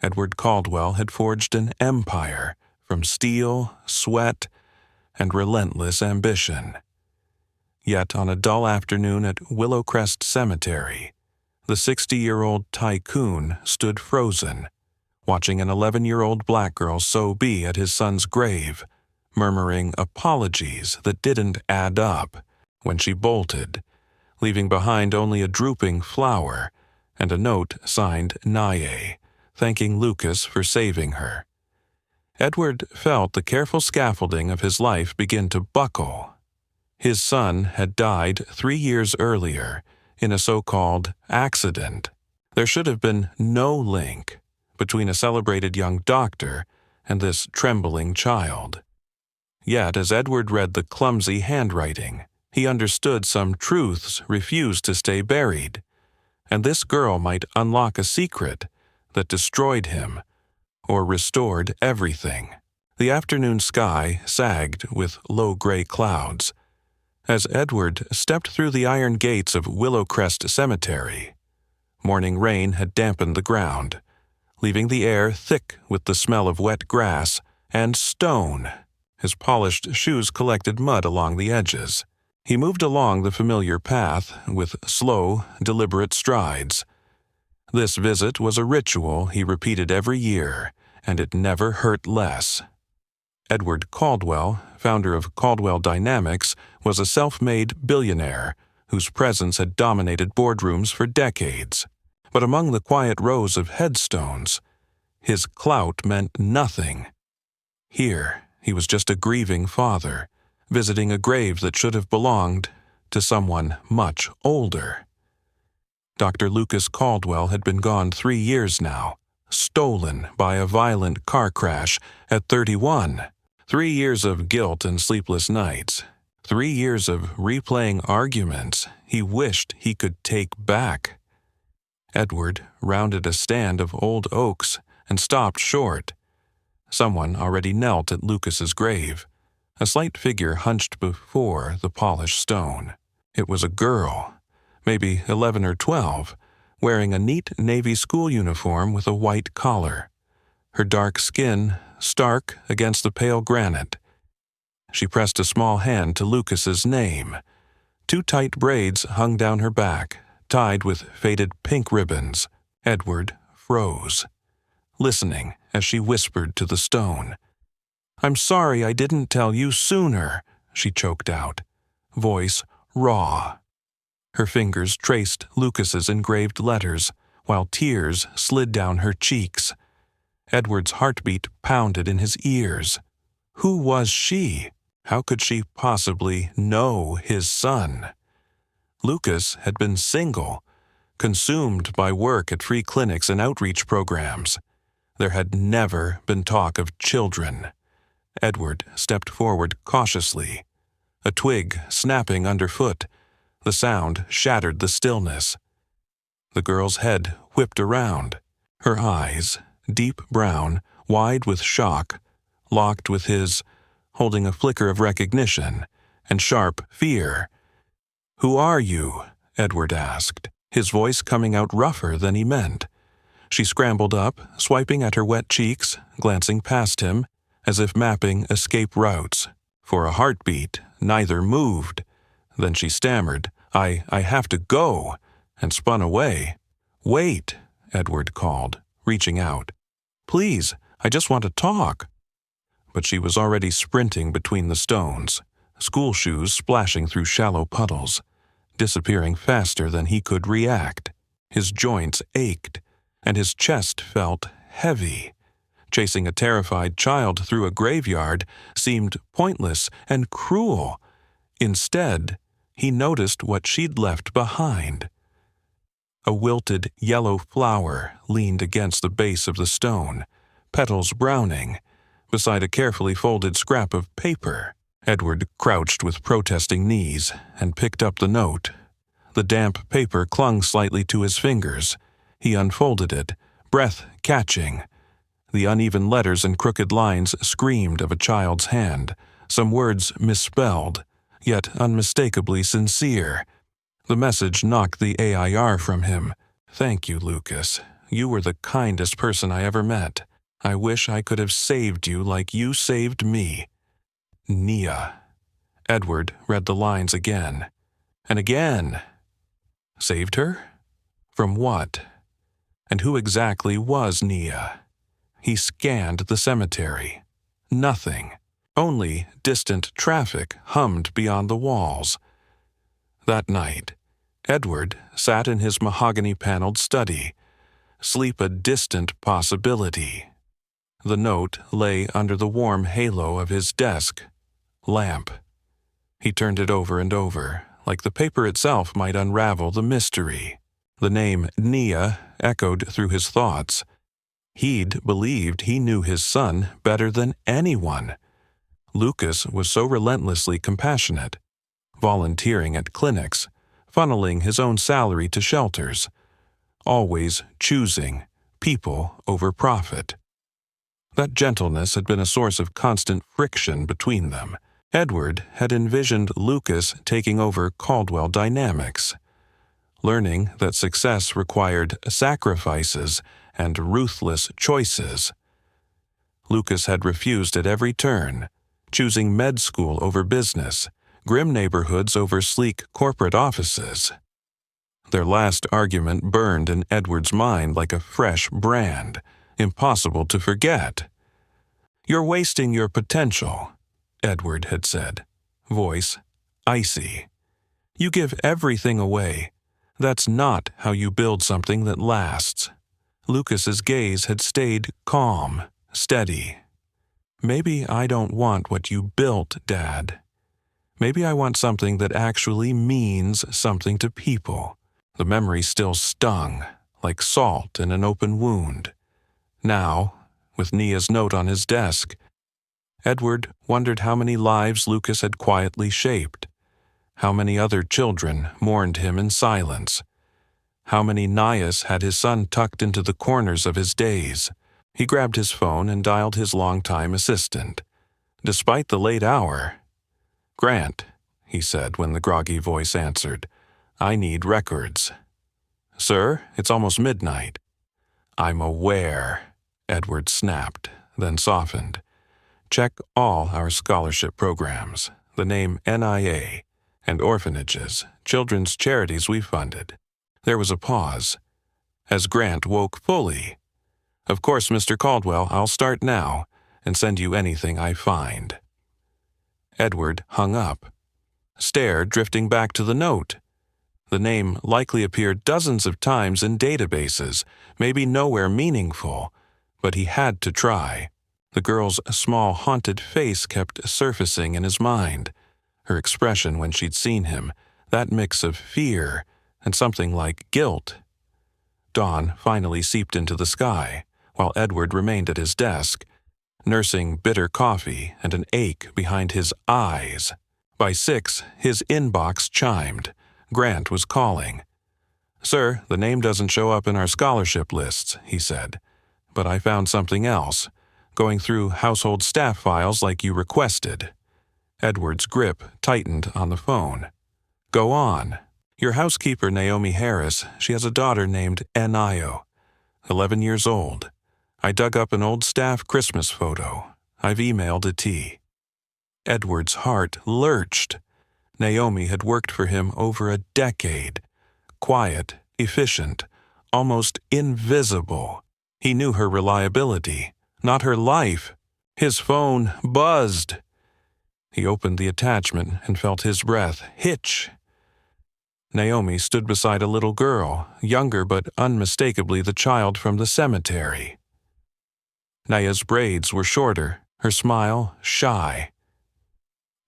Edward Caldwell had forged an empire from steel, sweat, and relentless ambition. Yet on a dull afternoon at Willowcrest Cemetery, the 60-year-old tycoon stood frozen, watching an 11-year-old black girl sew bee at his son's grave, murmuring apologies that didn't add up when she bolted, leaving behind only a drooping flower and a note signed Naye, thanking Lucas for saving her. Edward felt the careful scaffolding of his life begin to buckle. His son had died 3 years earlier in a so-called accident. There should have been no link between a celebrated young doctor and this trembling child. Yet, as Edward read the clumsy handwriting, he understood some truths refused to stay buried, and this girl might unlock a secret that destroyed him or restored everything. The afternoon sky sagged with low gray clouds. As Edward stepped through the iron gates of Willowcrest Cemetery, morning rain had dampened the ground, leaving the air thick with the smell of wet grass and stone. His polished shoes collected mud along the edges. He moved along the familiar path with slow, deliberate strides. This visit was a ritual he repeated every year, and it never hurt less. Edward Caldwell, founder of Caldwell Dynamics, was a self-made billionaire whose presence had dominated boardrooms for decades. But among the quiet rows of headstones, his clout meant nothing. Here, he was just a grieving father, visiting a grave that should have belonged to someone much older. Dr. Lucas Caldwell had been gone 3 years now, stolen by a violent car crash at 31. 3 years of guilt and sleepless nights. 3 years of replaying arguments he wished he could take back. Edward rounded a stand of old oaks and stopped short. Someone already knelt at Lucas's grave, a slight figure hunched before the polished stone. It was a girl, maybe 11 or 12, wearing a neat navy school uniform with a white collar, her dark skin stark against the pale granite. She pressed a small hand to Lucas's name. 2 tight braids hung down her back, tied with faded pink ribbons. Edward froze, listening as she whispered to the stone. "I'm sorry I didn't tell you sooner," she choked out, voice raw. Her fingers traced Lucas's engraved letters, while tears slid down her cheeks. Edward's heartbeat pounded in his ears. Who was she? How could she possibly know his son? Lucas had been single, consumed by work at free clinics and outreach programs. There had never been talk of children. Edward stepped forward cautiously, a twig snapping underfoot. The sound shattered the stillness. The girl's head whipped around. Her eyes, deep brown, wide with shock, locked with his, holding a flicker of recognition and sharp fear. "Who are you?" Edward asked, his voice coming out rougher than he meant. She scrambled up, swiping at her wet cheeks, glancing past him, as if mapping escape routes. For a heartbeat, neither moved. Then she stammered, I have to go," and spun away. "Wait," Edward called, reaching out. "Please, I just want to talk." But she was already sprinting between the stones, school shoes splashing through shallow puddles, disappearing faster than he could react. His joints ached, and his chest felt heavy. Chasing a terrified child through a graveyard seemed pointless and cruel. Instead, he noticed what she'd left behind. A wilted yellow flower leaned against the base of the stone, petals browning, beside a carefully folded scrap of paper. Edward crouched with protesting knees and picked up the note. The damp paper clung slightly to his fingers. He unfolded it, breath catching. The uneven letters and crooked lines screamed of a child's hand, some words misspelled, yet unmistakably sincere. The message knocked the AIR from him. "Thank you, Lucas. you were the kindest person I ever met. I wish I could have saved you like you saved me. Nia. Edward read the lines again. And again. Saved her? From what? And who exactly was Nia? He scanned the cemetery. Nothing. Only distant traffic hummed beyond the walls. That night, Edward sat in his mahogany-paneled study, sleep a distant possibility. The note lay under the warm halo of his desk lamp. He turned it over and over, like the paper itself might unravel the mystery. The name Nia echoed through his thoughts. He'd believed he knew his son better than anyone. Lucas was so relentlessly compassionate, volunteering at clinics, funneling his own salary to shelters, always choosing people over profit. That gentleness had been a source of constant friction between them. Edward had envisioned Lucas taking over Caldwell dynamics, learning that success required sacrifices and ruthless choices. Lucas had refused at every turn, choosing med school over business, grim neighborhoods over sleek corporate offices. Their last argument burned in Edward's mind like a fresh brand, impossible to forget. "You're wasting your potential," Edward had said, voice icy. "You give everything away. That's not how you build something that lasts." Lucas's gaze had stayed calm, steady. "Maybe I don't want what you built, Dad. Maybe I want something that actually means something to people." The memory still stung, like salt in an open wound. Now, with Nia's note on his desk, Edward wondered how many lives Lucas had quietly shaped, how many other children mourned him in silence, how many Nias had his son tucked into the corners of his days. He grabbed his phone and dialed his longtime assistant. Despite the late hour, "Grant," he said when the groggy voice answered, "I need records." "Sir, it's almost midnight." "I'm aware," Edward snapped, then softened. "Check all our scholarship programs, the name NIA, and orphanages, children's charities we funded." There was a pause, as Grant woke fully. "Of course, Mr. Caldwell, I'll start now and send you anything I find." Edward hung up, stared drifting back to the note. The name likely appeared dozens of times in databases, maybe nowhere meaningful, but he had to try. The girl's small haunted face kept surfacing in his mind, her expression when she'd seen him, that mix of fear and something like guilt. Dawn finally seeped into the sky, while Edward remained at his desk, nursing bitter coffee and an ache behind his eyes. By 6, his inbox chimed. Grant was calling. "Sir, the name doesn't show up in our scholarship lists," he said. "But I found something else, going through household staff files like you requested." Edward's grip tightened on the phone. "Go on." "Your housekeeper, Naomi Harris, she has a daughter named Nio, 11 years old. I dug up an old staff Christmas photo. I've emailed a T." Edward's heart lurched. Naomi had worked for him over a decade. Quiet, efficient, almost invisible. He knew her reliability, not her life. His phone buzzed. He opened the attachment and felt his breath hitch. Naomi stood beside a little girl, younger but unmistakably the child from the cemetery. Nia's braids were shorter, her smile shy.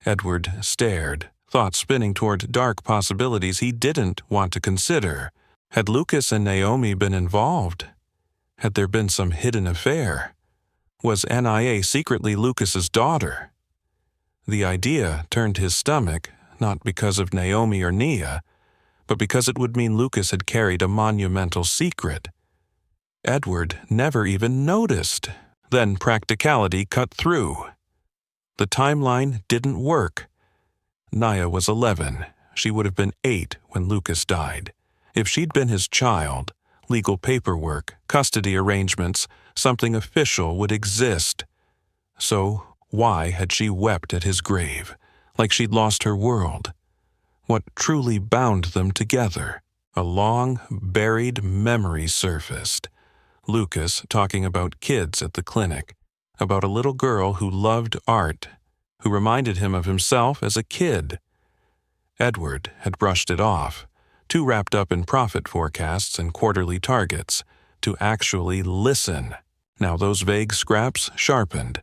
Edward stared, thoughts spinning toward dark possibilities he didn't want to consider. Had Lucas and Naomi been involved? Had there been some hidden affair? Was Nia secretly Lucas's daughter? The idea turned his stomach, not because of Naomi or Nia, but because it would mean Lucas had carried a monumental secret. Edward never even noticed. Then practicality cut through. The timeline didn't work. Nia was 11. She would have been 8 when Lucas died. If she'd been his child, legal paperwork, custody arrangements, something official would exist. So why had she wept at his grave, like she'd lost her world? What truly bound them together? A long, buried memory surfaced. Lucas talking about kids at the clinic, about a little girl who loved art, who reminded him of himself as a kid. Edward had brushed it off, too wrapped up in profit forecasts and quarterly targets, to actually listen. Now those vague scraps sharpened.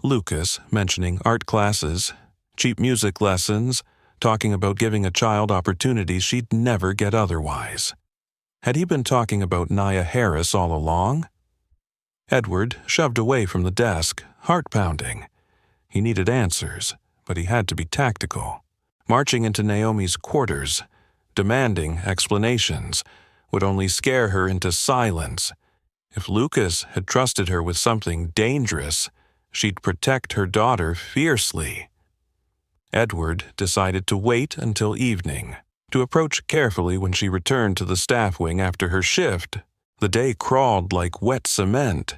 Lucas mentioning art classes, cheap music lessons, talking about giving a child opportunities she'd never get otherwise. Had he been talking about Nia Harris all along? Edward shoved away from the desk, heart-pounding. He needed answers, but he had to be tactical. Marching into Naomi's quarters, demanding explanations, would only scare her into silence. If Lucas had trusted her with something dangerous, she'd protect her daughter fiercely. Edward decided to wait until evening, to approach carefully when she returned to the staff wing after her shift. The day crawled like wet cement.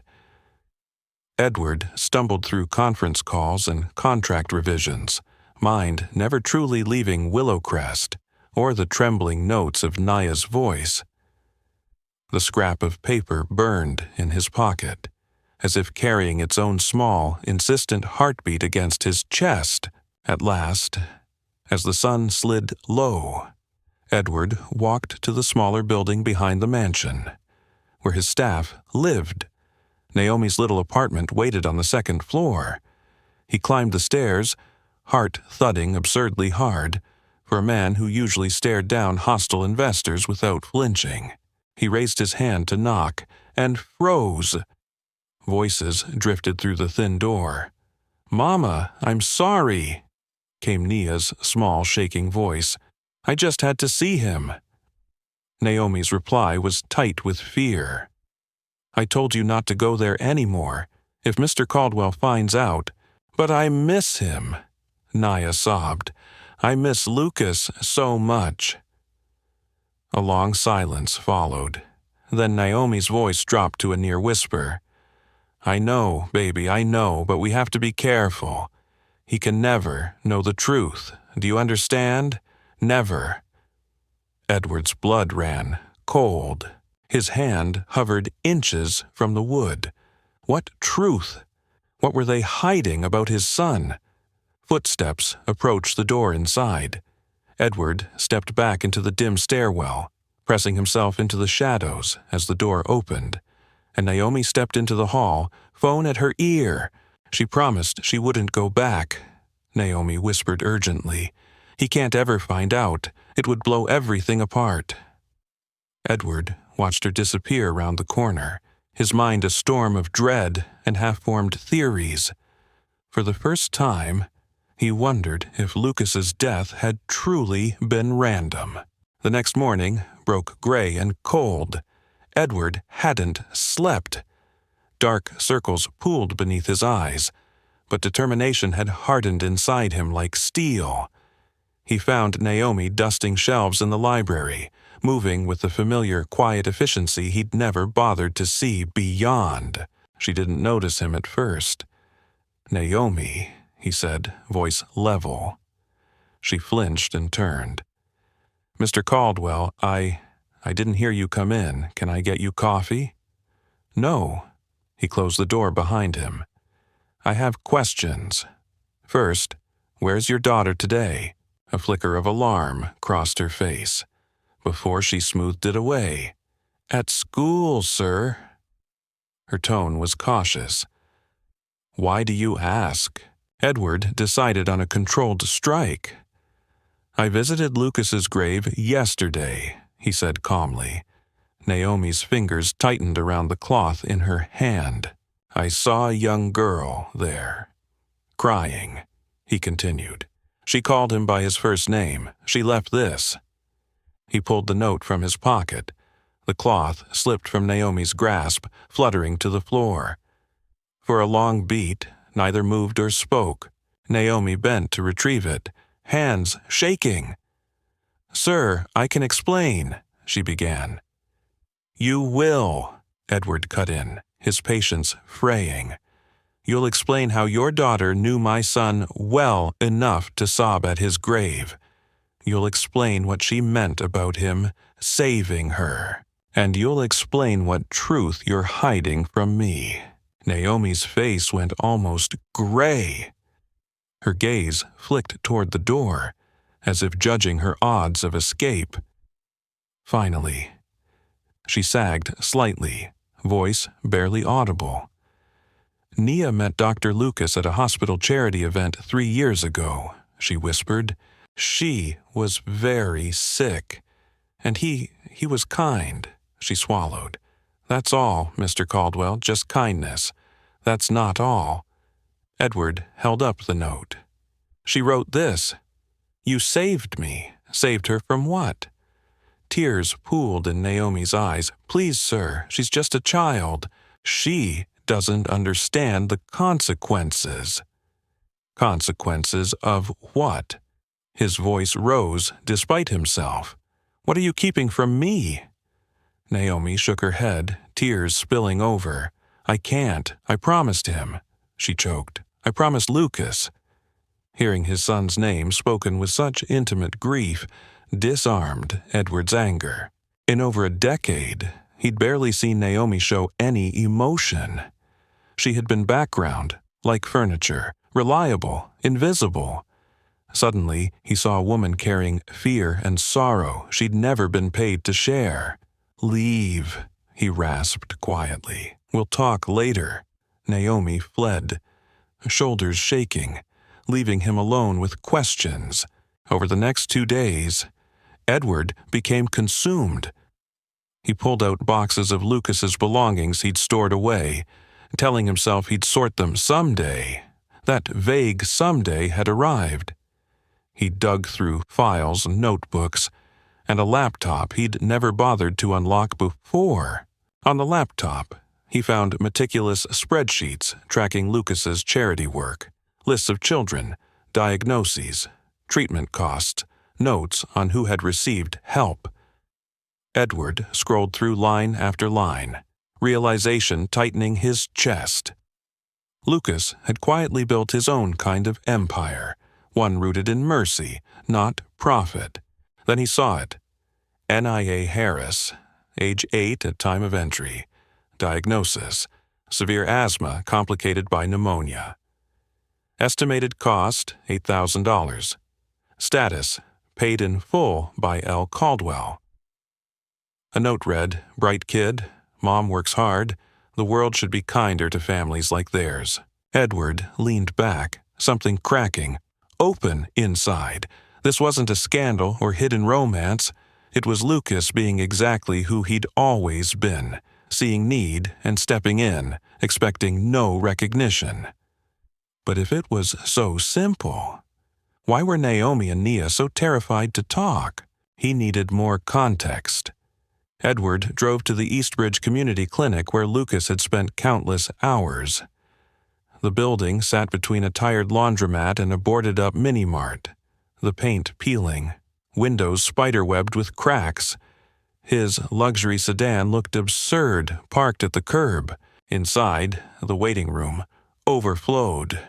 Edward stumbled through conference calls and contract revisions, mind never truly leaving Willowcrest or the trembling notes of Nia's voice. The scrap of paper burned in his pocket, as if carrying its own small, insistent heartbeat against his chest. At last, as the sun slid low, Edward walked to the smaller building behind the mansion, where his staff lived. Naomi's little apartment waited on the second floor. He climbed the stairs, heart thudding absurdly hard, for a man who usually stared down hostile investors without flinching. He raised his hand to knock, and froze. Voices drifted through the thin door. "Mama, I'm sorry," came Nia's small, shaking voice. "I just had to see him." Naomi's reply was tight with fear. "I told you not to go there anymore. If Mr. Caldwell finds out, but I miss him," Nia sobbed. "I miss Lucas so much." A long silence followed. Then Naomi's voice dropped to a near whisper. "I know, baby, I know, but we have to be careful. He can never know the truth. Do you understand? Never." Edward's blood ran cold. His hand hovered inches from the wood. What truth? What were they hiding about his son? Footsteps approached the door inside. Edward stepped back into the dim stairwell, pressing himself into the shadows as the door opened, and Naomi stepped into the hall, phone at her ear. She promised she wouldn't go back. Naomi whispered urgently. "He can't ever find out. It would blow everything apart." Edward watched her disappear round the corner, his mind a storm of dread and half-formed theories. For the first time, he wondered if Lucas's death had truly been random. The next morning broke gray and cold. Edward hadn't slept. Dark circles pooled beneath his eyes, but determination had hardened inside him like steel. He found Naomi dusting shelves in the library, moving with the familiar, quiet efficiency he'd never bothered to see beyond. She didn't notice him at first. "Naomi," he said, voice level. She flinched and turned. "Mr. Caldwell, I didn't hear you come in. Can I get you coffee?" "No." He closed the door behind him. "I have questions. First, where's your daughter today?" A flicker of alarm crossed her face, before she smoothed it away. "At school, sir." Her tone was cautious. "Why do you ask?" Edward decided on a controlled strike. "I visited Lucas's grave yesterday," he said calmly. Naomi's fingers tightened around the cloth in her hand. "I saw a young girl there, crying," he continued. "She called him by his first name. She left this." He pulled the note from his pocket. The cloth slipped from Naomi's grasp, fluttering to the floor. For a long beat, neither moved or spoke. Naomi bent to retrieve it, hands shaking. "Sir, I can explain," she began. You will, Edward cut in, his patience fraying. You'll explain how your daughter knew my son well enough to sob at his grave. You'll explain what she meant about him saving her. And you'll explain what truth you're hiding from me. Naomi's face went almost gray. Her gaze flicked toward the door, as if judging her odds of escape. Finally, she sagged slightly, voice barely audible. Nia met Dr. Lucas at a hospital charity event 3 years ago, she whispered. She was very sick, and he was kind. She swallowed. That's all, Mr. Caldwell, just kindness. That's not all. Edward held up the note. She wrote this. You saved me. Saved her from what? Tears pooled in Naomi's eyes. Please, sir, she's just a child. She doesn't understand the consequences. Consequences of what? His voice rose despite himself. What are you keeping from me? Naomi shook her head, tears spilling over. I can't. I promised him. She choked. I promised Lucas. Hearing his son's name spoken with such intimate grief disarmed Edward's anger. In over a decade, he'd barely seen Naomi show any emotion. She had been background, like furniture, reliable, invisible. Suddenly, he saw a woman carrying fear and sorrow she'd never been paid to share. Leave, he rasped quietly. We'll talk later. Naomi fled, shoulders shaking, leaving him alone with questions. Over the next 2 days, Edward became consumed. He pulled out boxes of Lucas's belongings he'd stored away, telling himself he'd sort them someday. That vague someday had arrived. He dug through files and notebooks, and a laptop he'd never bothered to unlock before. On the laptop, he found meticulous spreadsheets tracking Lucas's charity work, lists of children, diagnoses, treatment costs, notes on who had received help. Edward scrolled through line after line, realization tightening his chest. Lucas had quietly built his own kind of empire, one rooted in mercy, not profit. Then he saw it. Nia Harris, age 8 at time of entry. Diagnosis: severe asthma complicated by pneumonia. Estimated cost: $8,000. Status: paid in full by L. Caldwell. A note read, bright kid, mom works hard, the world should be kinder to families like theirs. Edward leaned back, something cracking, open inside. This wasn't a scandal or hidden romance. It was Lucas being exactly who he'd always been, seeing need and stepping in, expecting no recognition. But if it was so simple, why were Naomi and Nia so terrified to talk? He needed more context. Edward drove to the Eastbridge Community Clinic where Lucas had spent countless hours. The building sat between a tired laundromat and a boarded-up mini-mart, the paint peeling, windows spiderwebbed with cracks. His luxury sedan looked absurd, parked at the curb. Inside, the waiting room overflowed.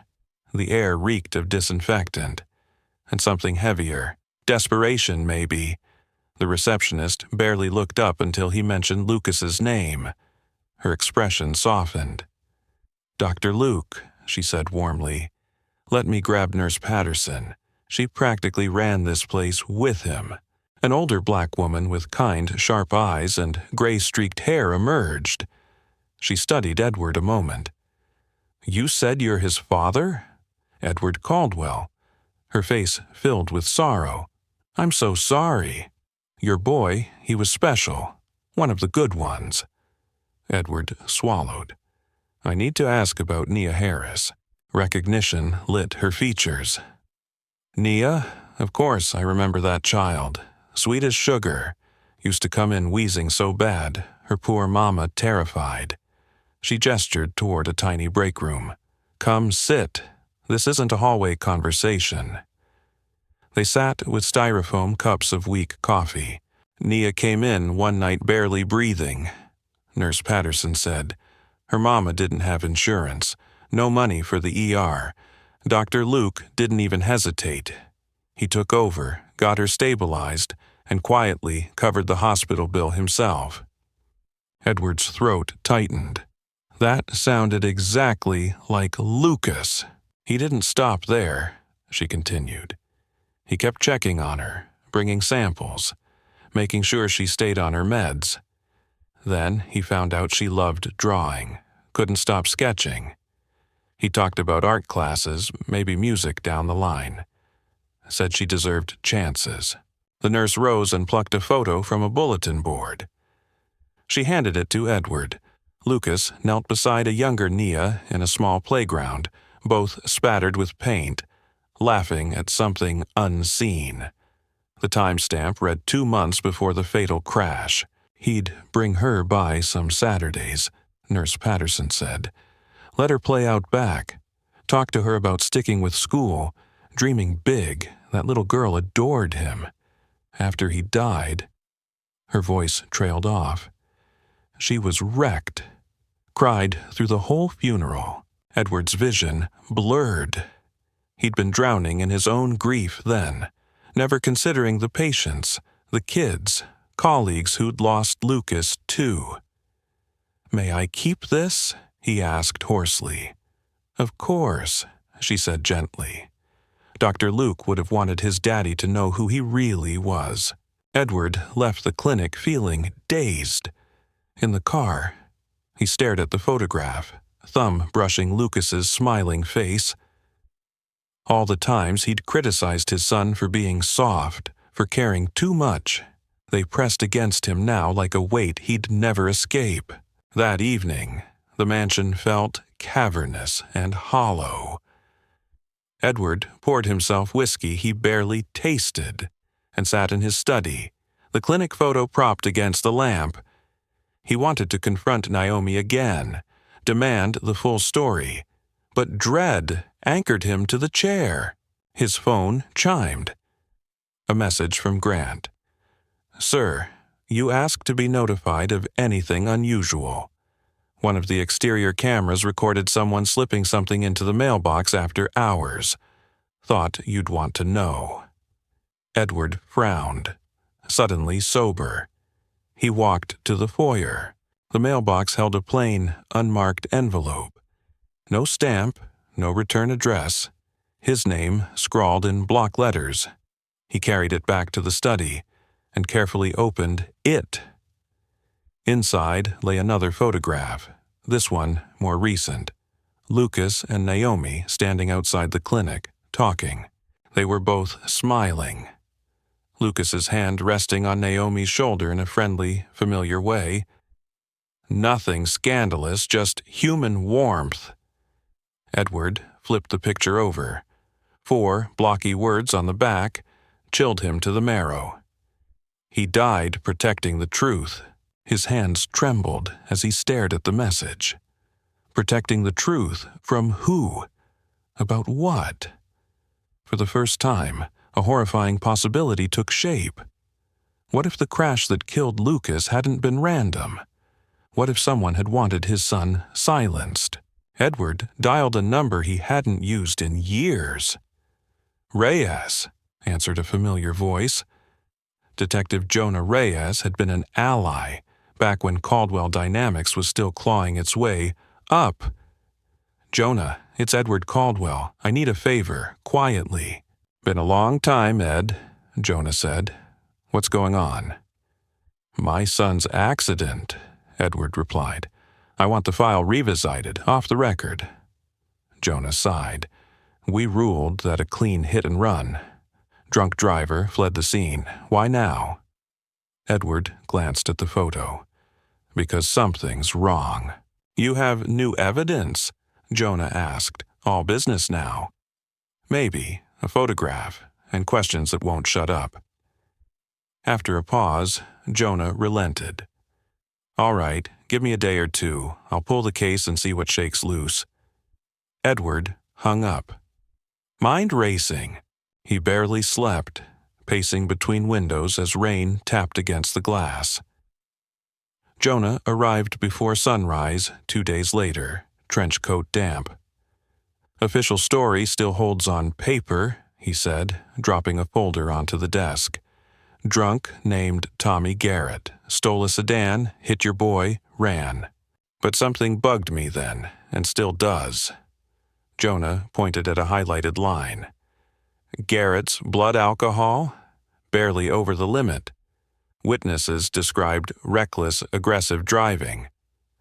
The air reeked of disinfectant. And something heavier. Desperation, maybe. The receptionist barely looked up until he mentioned Lucas's name. Her expression softened. Dr. Luke, she said warmly. Let me grab Nurse Patterson. She practically ran this place with him. An older black woman with kind, sharp eyes and gray-streaked hair emerged. She studied Edward a moment. You said you're his father? Edward Caldwell. Her face filled with sorrow. I'm so sorry. Your boy, he was special. One of the good ones. Edward swallowed. I need to ask about Nia Harris. Recognition lit her features. Nia? Of course, I remember that child. Sweet as sugar. Used to come in wheezing so bad, her poor mama terrified. She gestured toward a tiny break room. Come sit. This isn't a hallway conversation. They sat with styrofoam cups of weak coffee. Nia came in one night barely breathing. Nurse Patterson said. Her mama didn't have insurance, no money for the ER. Dr. Luke didn't even hesitate. He took over, got her stabilized, and quietly covered the hospital bill himself. Edward's throat tightened. That sounded exactly like Lucas. He didn't stop there, she continued. He kept checking on her, bringing samples, making sure she stayed on her meds. Then he found out she loved drawing, couldn't stop sketching. He talked about art classes, maybe music down the line. Said she deserved chances. The nurse rose and plucked a photo from a bulletin board. She handed it to Edward. Lucas knelt beside a younger Nia in a small playground, both spattered with paint, laughing at something unseen. The timestamp read 2 months before the fatal crash. He'd bring her by some Saturdays, Nurse Patterson said. Let her play out back. Talk to her about sticking with school, dreaming big. That little girl adored him. After he died, her voice trailed off. She was wrecked. Cried through the whole funeral. Edward's vision blurred. He'd been drowning in his own grief then, never considering the patients, the kids, colleagues who'd lost Lucas too. May I keep this? He asked hoarsely. Of course, she said gently. Dr. Luke would have wanted his daddy to know who he really was. Edward left the clinic feeling dazed. In the car, he stared at the photograph, thumb brushing Lucas's smiling face. All the times he'd criticized his son for being soft, for caring too much, they pressed against him now like a weight he'd never escape. That evening, the mansion felt cavernous and hollow. Edward poured himself whiskey he barely tasted and sat in his study, the clinic photo propped against the lamp. He wanted to confront Naomi again, demand the full story, but dread anchored him to the chair. His phone chimed. A message from Grant. Sir, you asked to be notified of anything unusual. One of the exterior cameras recorded someone slipping something into the mailbox after hours. Thought you'd want to know. Edward frowned, suddenly sober. He walked to the foyer. The mailbox held a plain, unmarked envelope. No stamp, no return address. His name scrawled in block letters. He carried it back to the study and carefully opened it. Inside lay another photograph, this one more recent. Lucas and Naomi standing outside the clinic, talking. They were both smiling. Lucas's hand resting on Naomi's shoulder in a friendly, familiar way. Nothing scandalous, just human warmth. Edward flipped the picture over. 4 blocky words on the back chilled him to the marrow. He died protecting the truth. His hands trembled as he stared at the message. Protecting the truth from who? About what? For the first time, a horrifying possibility took shape. What if the crash that killed Lucas hadn't been random? What if someone had wanted his son silenced? Edward dialed a number he hadn't used in years. Reyes, answered a familiar voice. Detective Jonah Reyes had been an ally back when Caldwell Dynamics was still clawing its way up. Jonah, it's Edward Caldwell. I need a favor, quietly. Been a long time, Ed, Jonah said. What's going on? My son's accident, Edward replied. I want the file revisited, off the record. Jonah sighed. We ruled that a clean hit and run. Drunk driver fled the scene. Why now? Edward glanced at the photo. Because something's wrong. You have new evidence? Jonah asked. All business now. Maybe, a photograph, and questions that won't shut up. After a pause, Jonah relented. All right, give me a day or two. I'll pull the case and see what shakes loose. Edward hung up. Mind racing. He barely slept, pacing between windows as rain tapped against the glass. Jonah arrived before sunrise 2 days later, trench coat damp. "Official story still holds on paper," he said, dropping a folder onto the desk. "Drunk named Tommy Garrett, stole a sedan, hit your boy, ran. But something bugged me then, and still does." Jonah pointed at a highlighted line. "Garrett's blood alcohol? Barely over the limit. Witnesses described reckless, aggressive driving.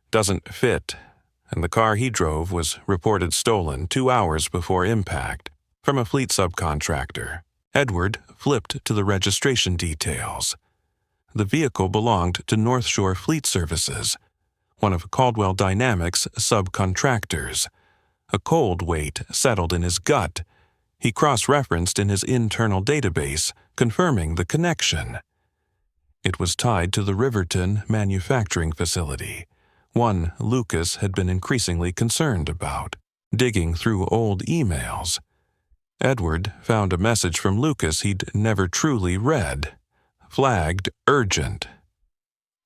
Doesn't fit, and the car he drove was reported stolen 2 hours before impact from a fleet subcontractor." Edward flipped to the registration details. The vehicle belonged to North Shore Fleet Services, one of Caldwell Dynamics' subcontractors. A cold weight settled in his gut. He cross-referenced in his internal database, confirming the connection. It was tied to the Riverton manufacturing facility, one Lucas had been increasingly concerned about. Digging through old emails, Edward found a message from Lucas he'd never truly read, flagged urgent.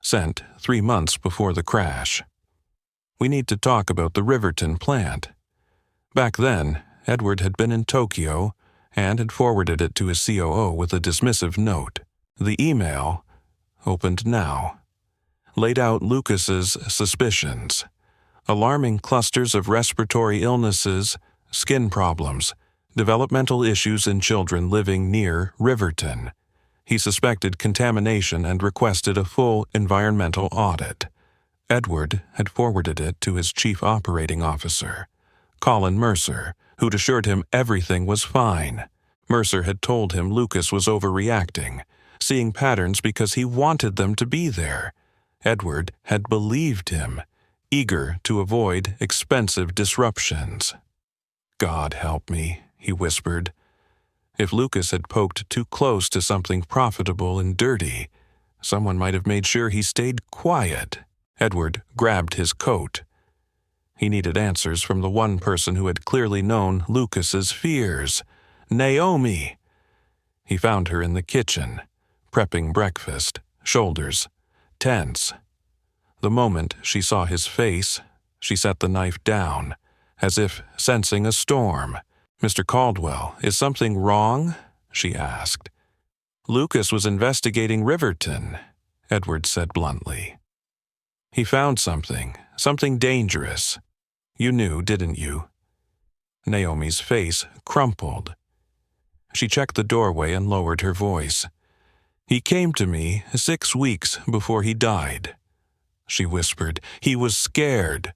Sent 3 months before the crash. "We need to talk about the Riverton plant." Back then, Edward had been in Tokyo and had forwarded it to his COO with a dismissive note. The email, opened now, laid out Lucas's suspicions. Alarming clusters of respiratory illnesses, skin problems, developmental issues in children living near Riverton. He suspected contamination and requested a full environmental audit. Edward had forwarded it to his chief operating officer, Colin Mercer, who'd assured him everything was fine. Mercer had told him Lucas was overreacting, seeing patterns because he wanted them to be there. Edward had believed him, eager to avoid expensive disruptions. "God help me," he whispered. If Lucas had poked too close to something profitable and dirty, someone might have made sure he stayed quiet. Edward grabbed his coat. He needed answers from the one person who had clearly known Lucas's fears, Naomi. He found her in the kitchen, prepping breakfast, shoulders tense. The moment she saw his face, she set the knife down, as if sensing a storm. "Mr. Caldwell, is something wrong?" she asked. "Lucas was investigating Riverton," Edward said bluntly. "He found something dangerous. You knew, didn't you?" Naomi's face crumpled. She checked the doorway and lowered her voice. "He came to me 6 weeks before he died," she whispered. "He was scared."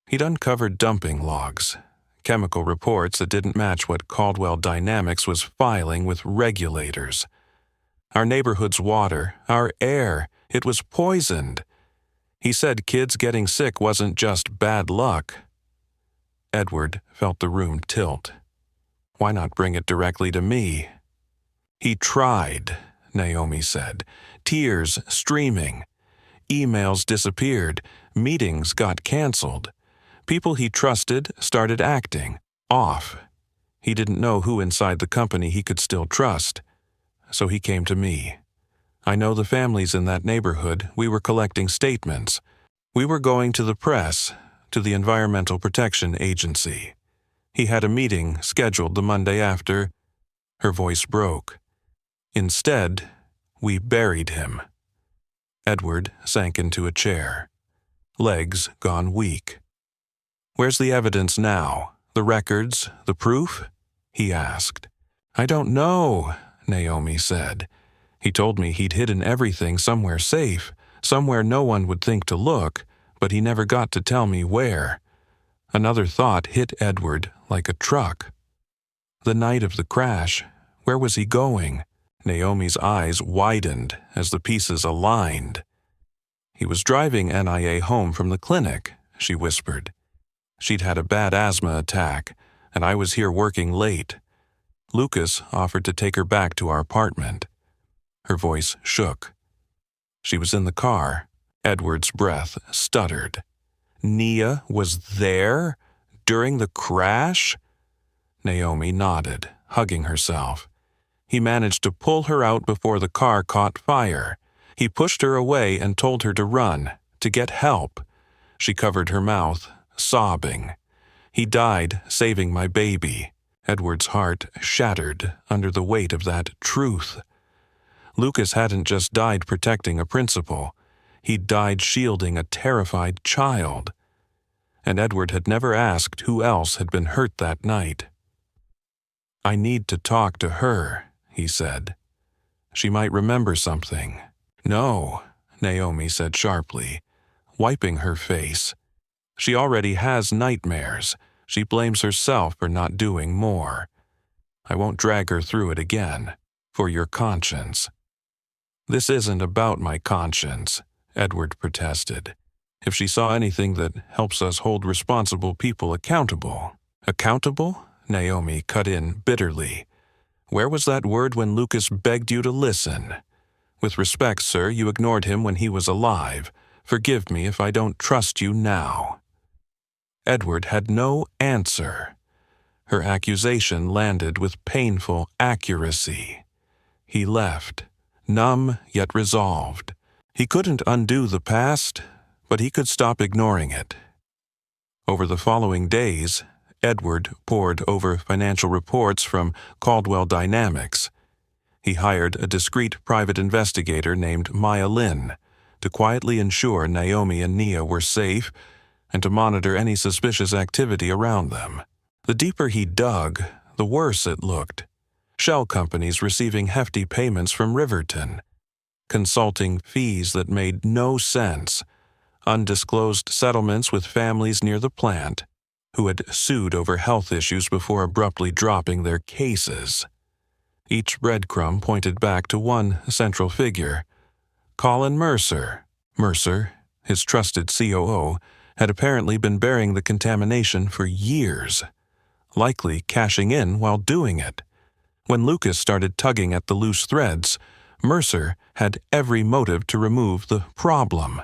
He'd uncovered dumping logs, chemical reports that didn't match what Caldwell Dynamics was filing with regulators. Our neighborhood's water, our air, it was poisoned. He said kids getting sick wasn't just bad luck. Edward felt the room tilt. Why not bring it directly to me? "He tried," Naomi said, tears streaming. Emails disappeared, meetings got canceled. People he trusted started acting off. He didn't know who inside the company he could still trust. So he came to me. I know the families in that neighborhood. We were collecting statements. We were going to the press, to the Environmental Protection Agency. He had a meeting scheduled the Monday after. Her voice broke. Instead, we buried him. Edward sank into a chair, legs gone weak. "Where's the evidence now? The records? The proof?" he asked. "I don't know," Naomi said. "He told me he'd hidden everything somewhere safe, somewhere no one would think to look, but he never got to tell me where." Another thought hit Edward like a truck. The night of the crash, where was he going? Naomi's eyes widened as the pieces aligned. "He was driving NIA home from the clinic," she whispered. "She'd had a bad asthma attack, and I was here working late. Lucas offered to take her back to our apartment." Her voice shook. She was in the car. Edward's breath stuttered. Nia was there? During the crash? Naomi nodded, hugging herself. He managed to pull her out before the car caught fire. He pushed her away and told her to run, to get help. She covered her mouth, sobbing. He died saving my baby. Edward's heart shattered under the weight of that truth. Lucas hadn't just died protecting a principal. He'd died shielding a terrified child. And Edward had never asked who else had been hurt that night. "I need to talk to her," he said. "She might remember something." "No," Naomi said sharply, wiping her face. "She already has nightmares. She blames herself for not doing more. I won't drag her through it again, for your conscience." "This isn't about my conscience," Edward protested. "If she saw anything that helps us hold responsible people accountable." "Accountable?" Naomi cut in bitterly. "Where was that word when Lucas begged you to listen? With respect, sir, you ignored him when he was alive. Forgive me if I don't trust you now." Edward had no answer. Her accusation landed with painful accuracy. He left, numb yet resolved. He couldn't undo the past, but he could stop ignoring it. Over the following days, Edward pored over financial reports from Caldwell Dynamics. He hired a discreet private investigator named Maya Lynn to quietly ensure Naomi and Nia were safe and to monitor any suspicious activity around them. The deeper he dug, the worse it looked. Shell companies receiving hefty payments from Riverton, consulting fees that made no sense, undisclosed settlements with families near the plant who had sued over health issues before abruptly dropping their cases. Each breadcrumb pointed back to one central figure, Colin Mercer. Mercer, his trusted COO, had apparently been bearing the contamination for years, likely cashing in while doing it. When Lucas started tugging at the loose threads, Mercer had every motive to remove the problem.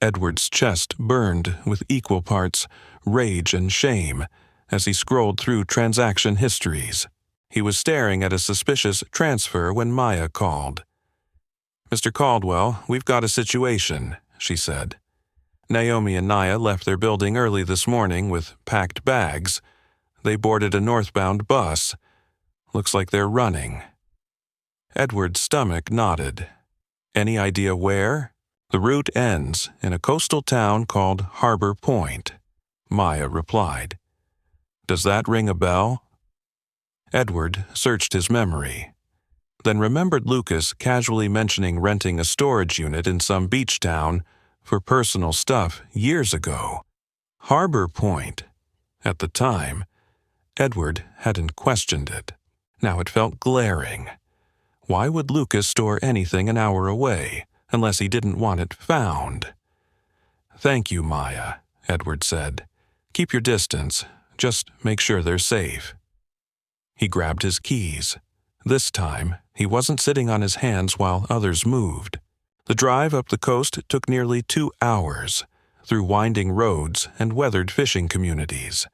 Edward's chest burned with equal parts rage and shame as he scrolled through transaction histories. He was staring at a suspicious transfer when Maya called. "Mr. Caldwell, we've got a situation," she said. "Naomi and Nia left their building early this morning with packed bags. They boarded a northbound bus. Looks like they're running." Edward's stomach nodded. "Any idea where?" "The route ends in a coastal town called Harbor Point," Maya replied. "Does that ring a bell?" Edward searched his memory, then remembered Lucas casually mentioning renting a storage unit in some beach town for personal stuff years ago. Harbor Point. At the time, Edward hadn't questioned it. Now it felt glaring. Why would Lucas store anything an hour away, unless he didn't want it found? "Thank you, Maya," Edward said. "Keep your distance. Just make sure they're safe." He grabbed his keys. This time, he wasn't sitting on his hands while others moved. The drive up the coast took nearly 2 hours, through winding roads and weathered fishing communities.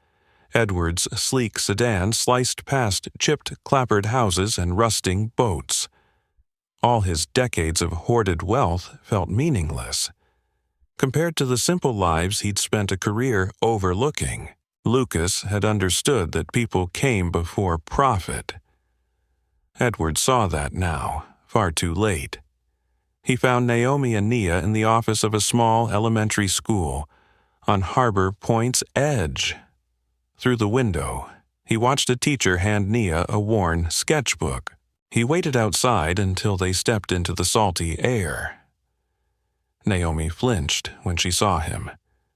Edward's sleek sedan sliced past chipped, clappered houses and rusting boats. All his decades of hoarded wealth felt meaningless, compared to the simple lives he'd spent a career overlooking. Lucas had understood that people came before profit. Edward saw that now, far too late. He found Naomi and Nia in the office of a small elementary school, on Harbor Point's edge. Through the window, he watched a teacher hand Nia a worn sketchbook. He waited outside until they stepped into the salty air. Naomi flinched when she saw him,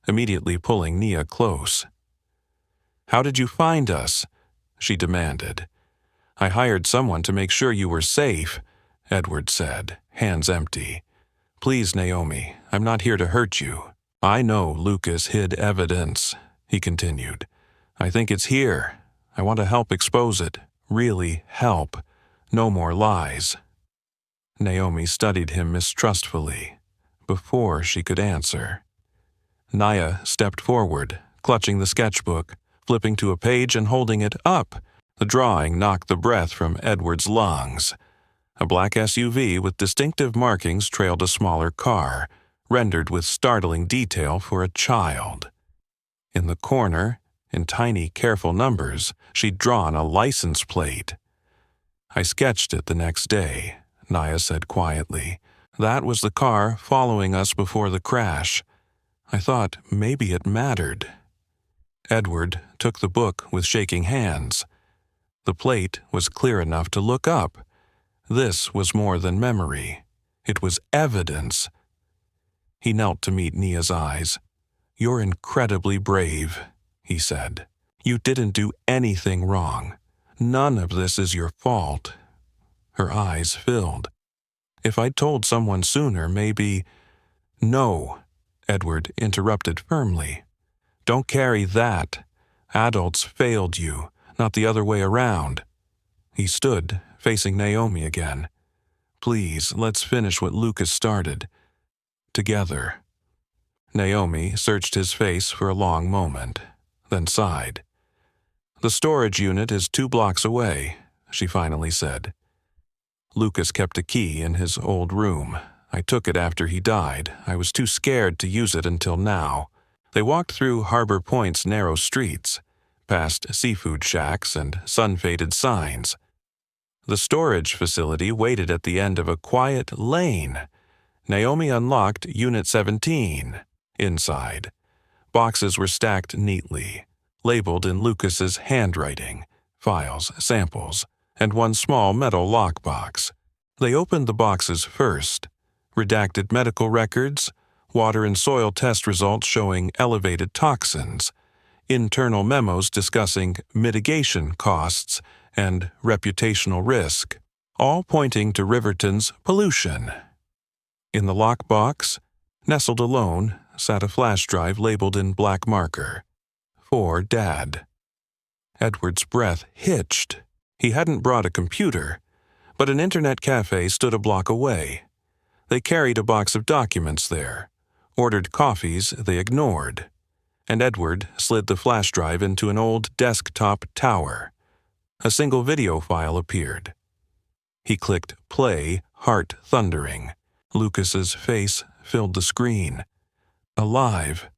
immediately pulling Nia close. "How did you find us?" she demanded. "I hired someone to make sure you were safe," Edward said, hands empty. "Please, Naomi, I'm not here to hurt you." "I know Lucas hid evidence," he continued. "I think it's here. I want to help expose it. Really help. No more lies." Naomi studied him mistrustfully, before she could answer. Nia stepped forward, clutching the sketchbook, flipping to a page and holding it up. The drawing knocked the breath from Edward's lungs. A black SUV with distinctive markings trailed a smaller car, rendered with startling detail for a child. In the corner, in tiny, careful numbers, she'd drawn a license plate. "I sketched it the next day," Nia said quietly. "That was the car following us before the crash. I thought maybe it mattered." Edward took the book with shaking hands. The plate was clear enough to look up. This was more than memory. It was evidence. He knelt to meet Nia's eyes. "You're incredibly brave," he said. "You didn't do anything wrong. None of this is your fault." Her eyes filled. "If I'd told someone sooner, maybe—" "No," Edward interrupted firmly. "Don't carry that. Adults failed you, not the other way around." He stood, facing Naomi again. "Please, let's finish what Lucas started. Together." Naomi searched his face for a long moment, then sighed. "The storage unit is 2 blocks away," she finally said. "Lucas kept a key in his old room. I took it after he died. I was too scared to use it until now." They walked through Harbor Point's narrow streets, past seafood shacks and sun-faded signs. The storage facility waited at the end of a quiet lane. Naomi unlocked Unit 17. Inside, boxes were stacked neatly, labeled in Lucas's handwriting, files, samples, and one small metal lockbox. They opened the boxes first. Redacted medical records, water and soil test results showing elevated toxins, internal memos discussing mitigation costs and reputational risk, all pointing to Riverton's pollution. In the lockbox, nestled alone, sat a flash drive labeled in black marker, "For Dad." Edward's breath hitched. He hadn't brought a computer, but an internet cafe stood a block away. They carried a box of documents there, ordered coffees they ignored, and Edward slid the flash drive into an old desktop tower. A single video file appeared. He clicked play, heart thundering. Lucas's face filled the screen. Alive,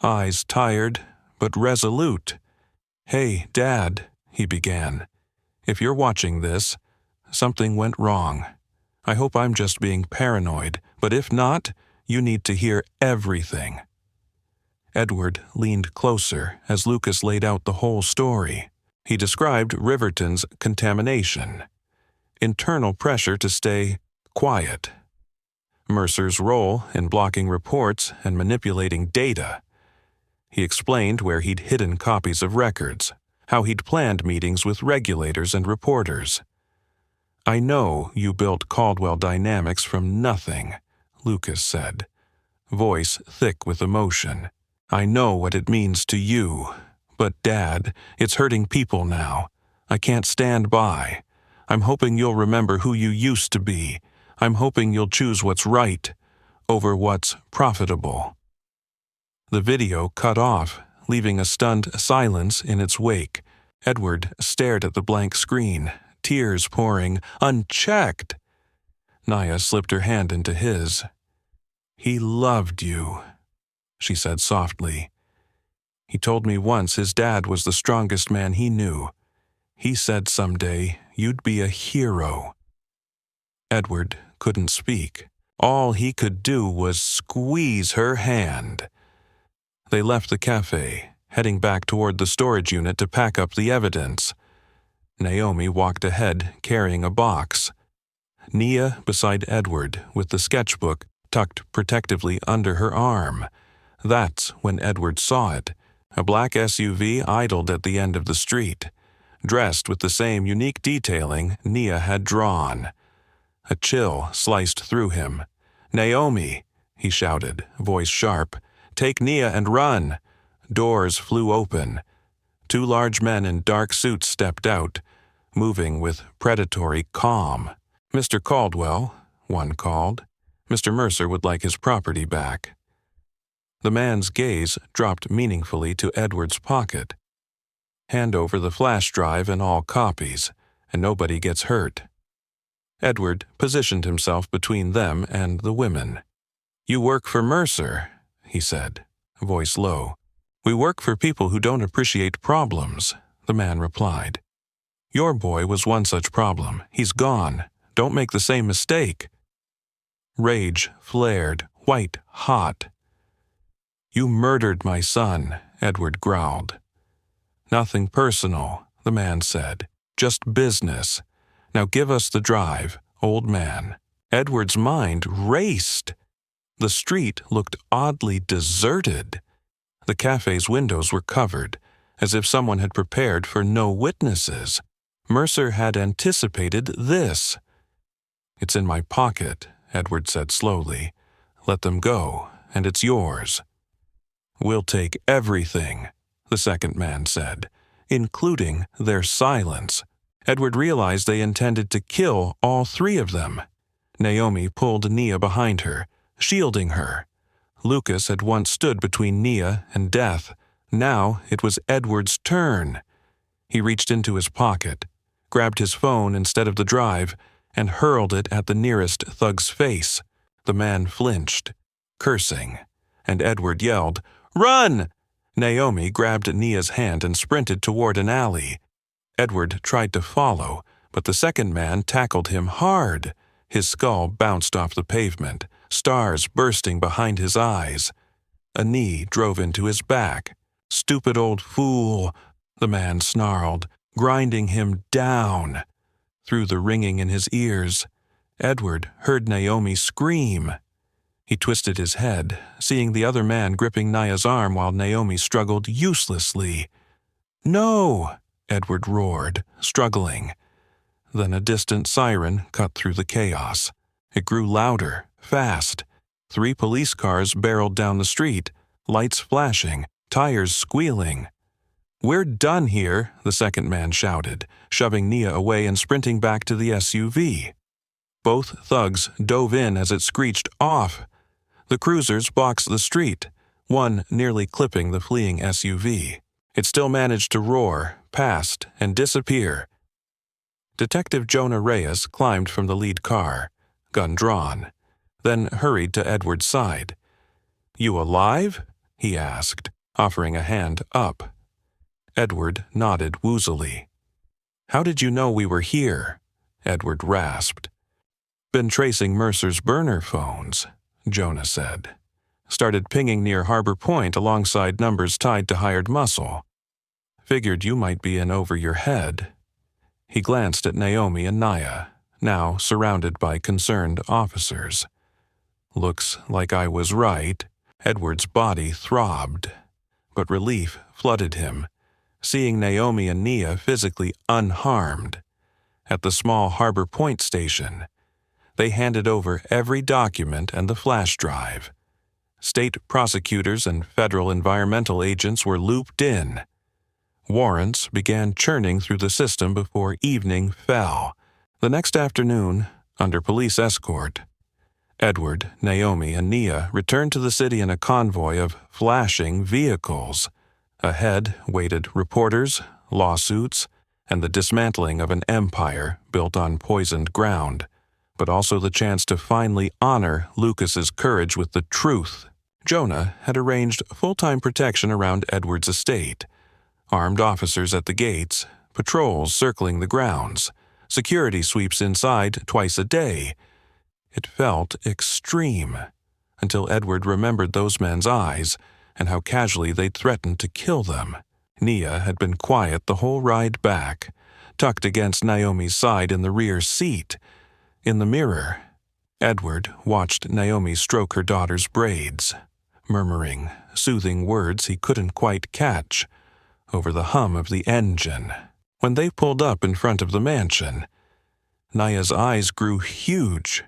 eyes tired but resolute. "Hey, Dad," he began. "If you're watching this, something went wrong. I hope I'm just being paranoid, but if not, you need to hear everything." Edward leaned closer as Lucas laid out the whole story. He described Riverton's contamination, internal pressure to stay quiet, Mercer's role in blocking reports and manipulating data. He explained where he'd hidden copies of records, how he'd planned meetings with regulators and reporters. "I know you built Caldwell Dynamics from nothing," Lucas said, voice thick with emotion. "I know what it means to you. But, Dad, it's hurting people now. I can't stand by. I'm hoping you'll remember who you used to be. I'm hoping you'll choose what's right over what's profitable." The video cut off, leaving a stunned silence in its wake. Edward stared at the blank screen, tears pouring, unchecked. Nia slipped her hand into his. "He loved you," she said softly. "He told me once his dad was the strongest man he knew. He said someday you'd be a hero." Edward couldn't speak. All he could do was squeeze her hand. They left the cafe, heading back toward the storage unit to pack up the evidence. Naomi walked ahead, carrying a box. Nia beside Edward, with the sketchbook tucked protectively under her arm. That's when Edward saw it. A black SUV idled at the end of the street, dressed with the same unique detailing Nia had drawn. A chill sliced through him. "Naomi," he shouted, voice sharp. "Take Nia and run." Doors flew open. 2 large men in dark suits stepped out, moving with predatory calm. "Mr. Caldwell," one called. "Mr. Mercer would like his property back." The man's gaze dropped meaningfully to Edward's pocket. "Hand over the flash drive and all copies, and nobody gets hurt." Edward positioned himself between them and the women. "You work for Mercer," he said, voice low. "We work for people who don't appreciate problems," the man replied. "Your boy was one such problem. He's gone. Don't make the same mistake." Rage flared, white hot. "You murdered my son," Edward growled. "Nothing personal," the man said. "Just business. Now give us the drive, old man." Edward's mind raced. The street looked oddly deserted. The cafe's windows were covered, as if someone had prepared for no witnesses. Mercer had anticipated this. "It's in my pocket," Edward said slowly. "Let them go, and it's yours." "We'll take everything," the second man said, including their silence. Edward realized they intended to kill all three of them. Naomi pulled Nia behind her, shielding her. Lucas had once stood between Nia and death. Now it was Edward's turn. He reached into his pocket, grabbed his phone instead of the drive, and hurled it at the nearest thug's face. The man flinched, cursing, and Edward yelled, "Run!" Naomi grabbed Nia's hand and sprinted toward an alley. Edward tried to follow, but the second man tackled him hard. His skull bounced off the pavement, stars bursting behind his eyes. A knee drove into his back. "Stupid old fool," the man snarled, grinding him down. Through the ringing in his ears, Edward heard Naomi scream. He twisted his head, seeing the other man gripping Nia's arm while Naomi struggled uselessly. "No!" Edward roared, struggling. Then a distant siren cut through the chaos. It grew louder, fast. 3 police cars barreled down the street, lights flashing, tires squealing. "We're done here," the second man shouted, shoving Nia away and sprinting back to the SUV. Both thugs dove in as it screeched off. The cruisers boxed the street, one nearly clipping the fleeing SUV. It still managed to roar, past, and disappear. Detective Jonah Reyes climbed from the lead car, gun drawn, then hurried to Edward's side. "You alive?" he asked, offering a hand up. Edward nodded woozily. "How did you know we were here?" Edward rasped. "Been tracing Mercer's burner phones," Jonah said. "Started pinging near Harbor Point alongside numbers tied to hired muscle. Figured you might be in over your head." He glanced at Naomi and Nia, now surrounded by concerned officers. "Looks like I was right." Edward's body throbbed, but relief flooded him, seeing Naomi and Nia physically unharmed. At the small Harbor Point station, they handed over every document and the flash drive. State prosecutors and federal environmental agents were looped in. Warrants began churning through the system before evening fell. The next afternoon, under police escort, Edward, Naomi, and Nia returned to the city in a convoy of flashing vehicles. Ahead waited reporters, lawsuits, and the dismantling of an empire built on poisoned ground, but also the chance to finally honor Lucas's courage with the truth. Jonah had arranged full-time protection around Edward's estate. Armed officers at the gates, patrols circling the grounds, security sweeps inside twice a day. It felt extreme, until Edward remembered those men's eyes and how casually they'd threatened to kill them. Nia had been quiet the whole ride back, tucked against Naomi's side in the rear seat. In the mirror, Edward watched Naomi stroke her daughter's braids, murmuring soothing words he couldn't quite catch over the hum of the engine. When they pulled up in front of the mansion, Nia's eyes grew huge.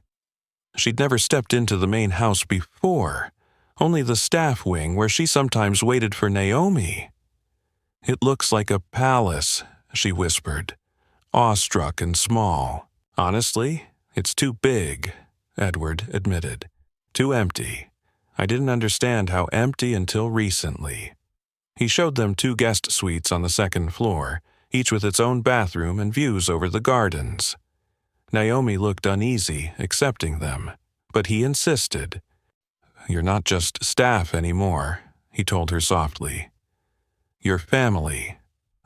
She'd never stepped into the main house before, only the staff wing where she sometimes waited for Naomi. "It looks like a palace," she whispered, awestruck and small. "Honestly, it's too big," Edward admitted. "Too empty. I didn't understand how empty until recently." He showed them 2 guest suites on the second floor, each with its own bathroom and views over the gardens. Naomi looked uneasy accepting them, but he insisted. you're not just staff anymore," he told her softly. "You're family,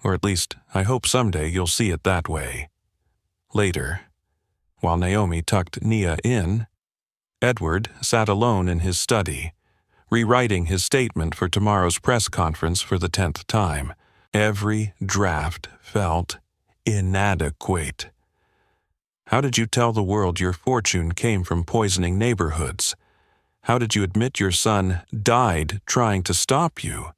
or at least I hope someday you'll see it that way." Later, while Naomi tucked Nia in, Edward sat alone in his study, rewriting his statement for tomorrow's press conference for the 10th time. Every draft felt inadequate. How did you tell the world your fortune came from poisoning neighborhoods? How did you admit your son died trying to stop you?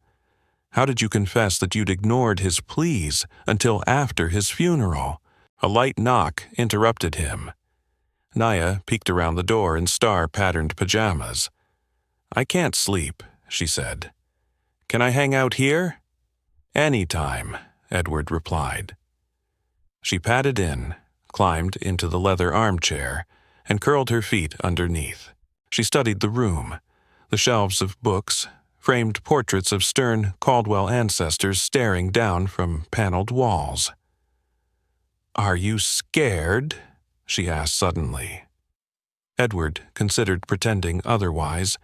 How did you confess that you'd ignored his pleas until after his funeral? A light knock interrupted him. Nia peeked around the door in star-patterned pajamas. "I can't sleep," she said. "Can I hang out here?" "Anytime," Edward replied. She padded in, climbed into the leather armchair, and curled her feet underneath. She studied the room, the shelves of books, framed portraits of stern Caldwell ancestors staring down from paneled walls. "Are you scared?" she asked suddenly. Edward considered pretending otherwise,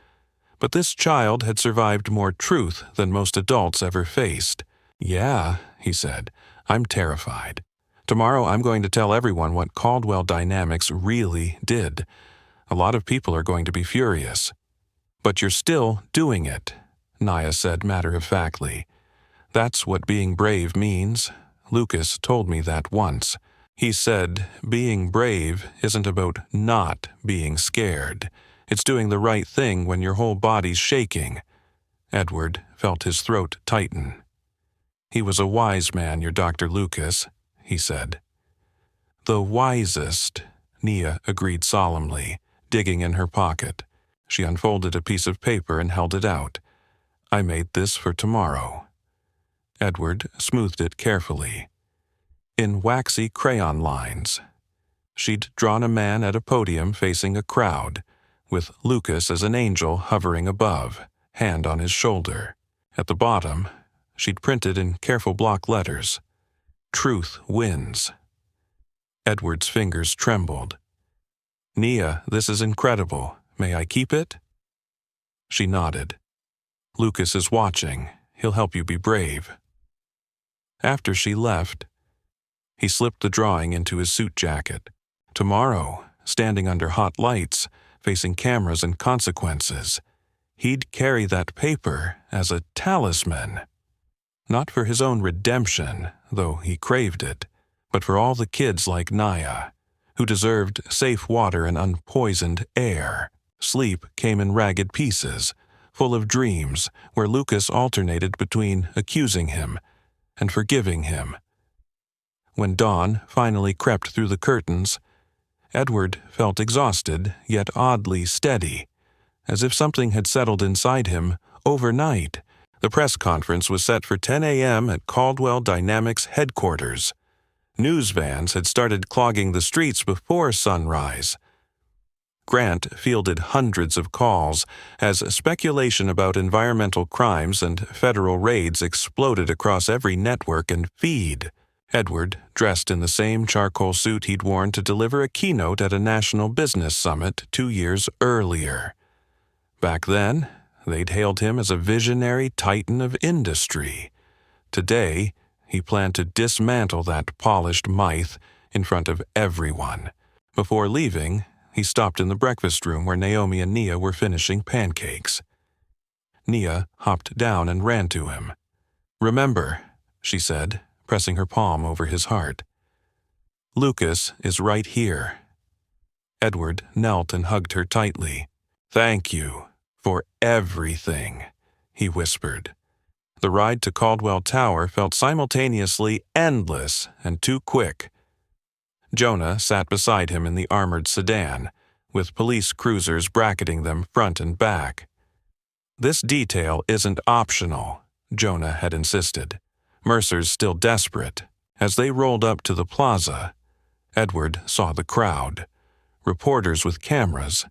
but this child had survived more truth than most adults ever faced. "Yeah," he said, "I'm terrified. Tomorrow I'm going to tell everyone what Caldwell Dynamics really did. A lot of people are going to be furious." "But you're still doing it," Nia said matter-of-factly. "That's what being brave means. Lucas told me that once. He said being brave isn't about not being scared. It's doing the right thing when your whole body's shaking." Edward felt his throat tighten. "He was a wise man, your Dr. Lucas," he said. "The wisest," Nia agreed solemnly, digging in her pocket. She unfolded a piece of paper and held it out. "I made this for tomorrow." Edward smoothed it carefully. In waxy crayon lines, she'd drawn a man at a podium facing a crowd, with Lucas as an angel hovering above, hand on his shoulder. At the bottom, she'd printed in careful block letters, "Truth wins." Edward's fingers trembled. "Nia, this is incredible. May I keep it?" She nodded. "Lucas is watching. He'll help you be brave." After she left, he slipped the drawing into his suit jacket. Tomorrow, standing under hot lights, facing cameras and consequences, he'd carry that paper as a talisman. Not for his own redemption, though he craved it, but for all the kids like Nia, who deserved safe water and unpoisoned air. Sleep came in ragged pieces, full of dreams where Lucas alternated between accusing him and forgiving him. When dawn finally crept through the curtains, Edward felt exhausted yet oddly steady, as if something had settled inside him overnight. The press conference was set for 10 a.m. at Caldwell Dynamics headquarters. News vans had started clogging the streets before sunrise. Grant fielded hundreds of calls as speculation about environmental crimes and federal raids exploded across every network and feed. Edward, dressed in the same charcoal suit he'd worn to deliver a keynote at a national business summit 2 years earlier. Back then, they'd hailed him as a visionary titan of industry. Today, he planned to dismantle that polished myth in front of everyone. Before leaving, he stopped in the breakfast room where Naomi and Nia were finishing pancakes. Nia hopped down and ran to him. "Remember," she said, pressing her palm over his heart. "Lucas is right here." Edward knelt and hugged her tightly. "Thank you for everything," he whispered. The ride to Caldwell Tower felt simultaneously endless and too quick. Jonah sat beside him in the armored sedan, with police cruisers bracketing them front and back. "This detail isn't optional," Jonah had insisted. Mercer's still desperate. As they rolled up to the plaza, Edward saw the crowd. Reporters with cameras.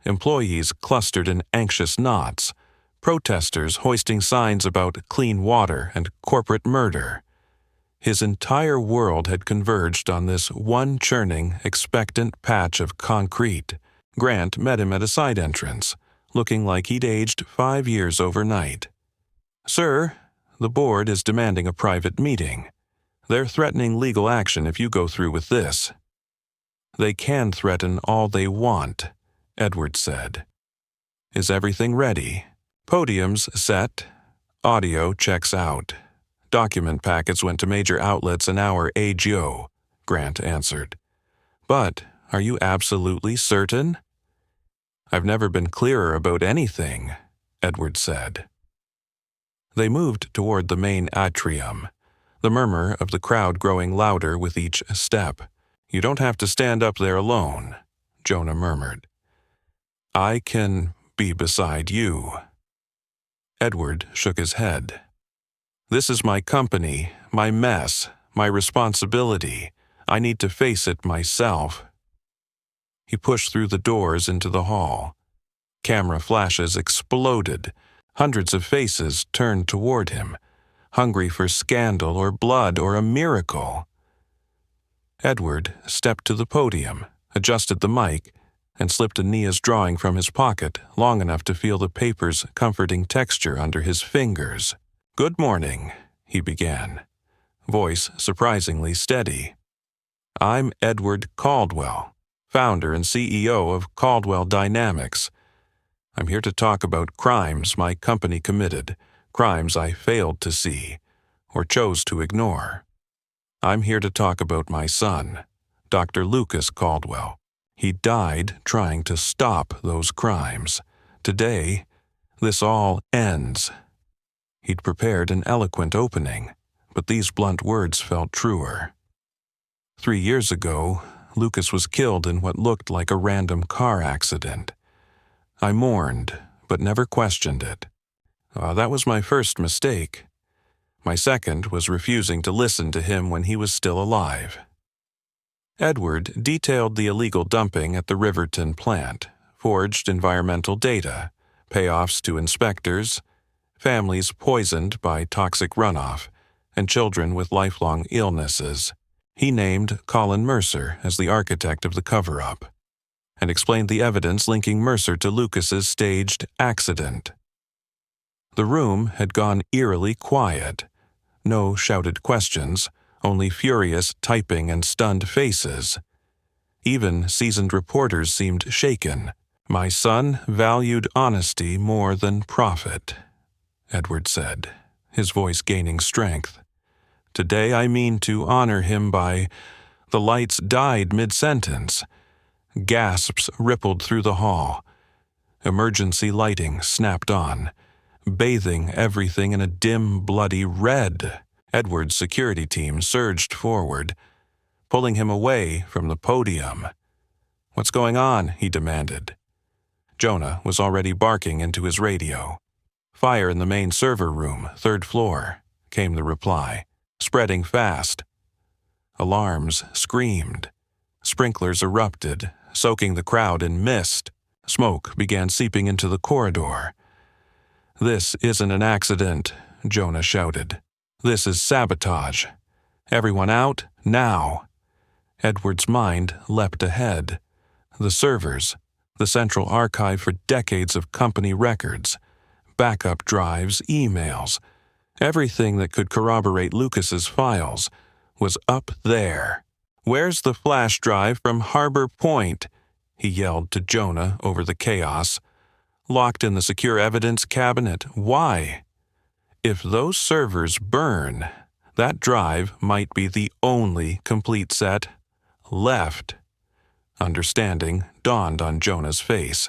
Employees clustered in anxious knots. Protesters hoisting signs about clean water and corporate murder. His entire world had converged on this one churning, expectant patch of concrete. Grant met him at a side entrance, looking like he'd aged 5 years overnight. "Sir, the board is demanding a private meeting. They're threatening legal action if you go through with this." "They can threaten all they want," Edward said. "Is everything ready? Podiums set. Audio checks out. Document packets went to major outlets an hour ago," Grant answered. "But are you absolutely certain?" "I've never been clearer about anything," Edward said. They moved toward the main atrium, the murmur of the crowd growing louder with each step. "You don't have to stand up there alone," Jonah murmured. "I can be beside you." Edward shook his head. "This is my company, my mess, my responsibility. I need to face it myself." He pushed through the doors into the hall. Camera flashes exploded. Hundreds of faces turned toward him, hungry for scandal or blood or a miracle. Edward stepped to the podium, adjusted the mic, and slipped Ania's drawing from his pocket long enough to feel the paper's comforting texture under his fingers. "Good morning," he began, voice surprisingly steady. "I'm Edward Caldwell, founder and CEO of Caldwell Dynamics. I'm here to talk about crimes my company committed, crimes I failed to see, or chose to ignore. I'm here to talk about my son, Dr. Lucas Caldwell. He died trying to stop those crimes. Today, this all ends." He'd prepared an eloquent opening, but these blunt words felt truer. 3 years ago, Lucas was killed in what looked like a random car accident. I mourned, but never questioned it. That was my first mistake. My second was refusing to listen to him when he was still alive. Edward detailed the illegal dumping at the Riverton plant, forged environmental data, payoffs to inspectors, families poisoned by toxic runoff, and children with lifelong illnesses. He named Colin Mercer as the architect of the cover-up, and explained the evidence linking Mercer to Lucas's staged accident. The room had gone eerily quiet. No shouted questions, only furious typing and stunned faces. Even seasoned reporters seemed shaken. "My son valued honesty more than profit," Edward said, his voice gaining strength. "Today I mean to honor him by—" The lights died mid-sentence. Gasps rippled through the hall. Emergency lighting snapped on, bathing everything in a dim, bloody red. Edward's security team surged forward, pulling him away from the podium. "What's going on?" he demanded. Jonah was already barking into his radio. "Fire in the main server room, 3rd floor," came the reply, spreading fast. Alarms screamed. Sprinklers erupted, soaking the crowd in mist. Smoke began seeping into the corridor. "This isn't an accident," Jonah shouted. "This is sabotage. Everyone out, now." Edward's mind leapt ahead. The servers, the central archive for decades of company records, backup drives, emails, everything that could corroborate Lucas's files was up there. "Where's the flash drive from Harbor Point?" he yelled to Jonah over the chaos. "Locked in the secure evidence cabinet. Why? If those servers burn, that drive might be the only complete set left." Understanding dawned on Jonah's face.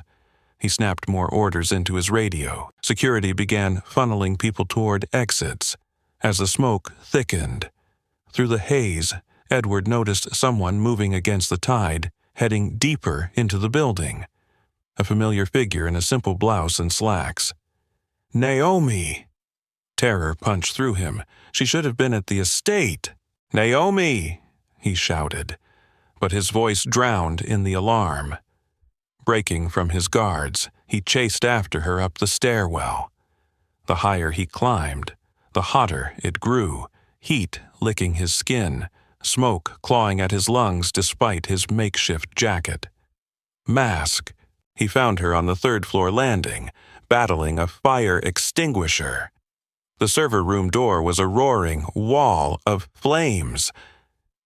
He snapped more orders into his radio. Security began funneling people toward exits. As the smoke thickened, through the haze, Edward noticed someone moving against the tide, heading deeper into the building. A familiar figure in a simple blouse and slacks. "Naomi!" Terror punched through him. She should have been at the estate. "Naomi!" he shouted, but his voice drowned in the alarm. Breaking from his guards, he chased after her up the stairwell. The higher he climbed, the hotter it grew, heat licking his skin, smoke clawing at his lungs despite his makeshift jacket. "Mask," He found her on the third-floor landing, battling a fire extinguisher. The server room door was a roaring wall of flames.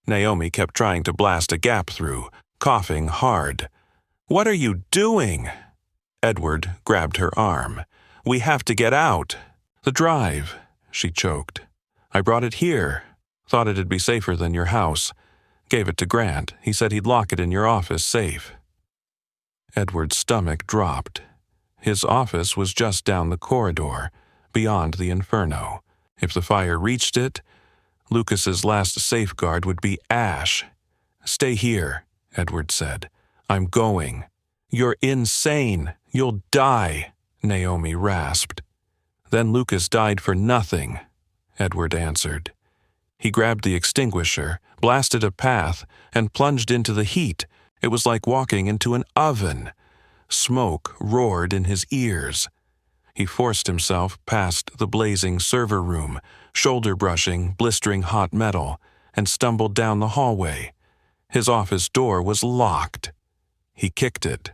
Naomi kept trying to blast a gap through, coughing hard. "What are you doing?" Edward grabbed her arm. "We have to get out." "The drive," she choked. "I brought it here. Thought it'd be safer than your house. Gave it to Grant. He said he'd lock it in your office safe." Edward's stomach dropped. His office was just down the corridor, beyond the inferno. If the fire reached it, Lucas's last safeguard would be ash. "Stay here," Edward said. "I'm going." "You're insane. You'll die," Naomi rasped. "Then Lucas died for nothing," Edward answered. He grabbed the extinguisher, blasted a path, and plunged into the heat. It was like walking into an oven. Smoke roared in his ears. He forced himself past the blazing server room, shoulder-brushing blistering hot metal, and stumbled down the hallway. His office door was locked. He kicked it.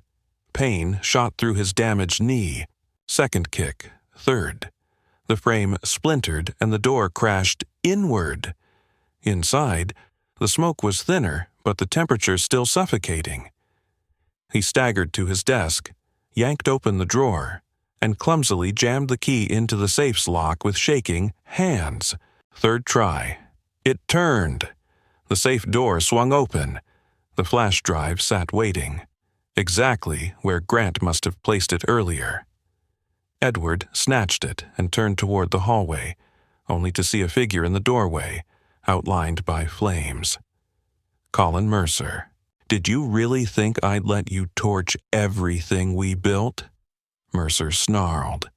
Pain shot through his damaged knee. Second kick, third. The frame splintered and the door crashed inward. Inside, the smoke was thinner, but the temperature still suffocating. He staggered to his desk, yanked open the drawer, and clumsily jammed the key into the safe's lock with shaking hands. Third try. It turned. The safe door swung open. The flash drive sat waiting, exactly where Grant must have placed it earlier. Edward snatched it and turned toward the hallway, only to see a figure in the doorway, outlined by flames. Colin Mercer. "Did you really think I'd let you torch everything we built?" Mercer snarled.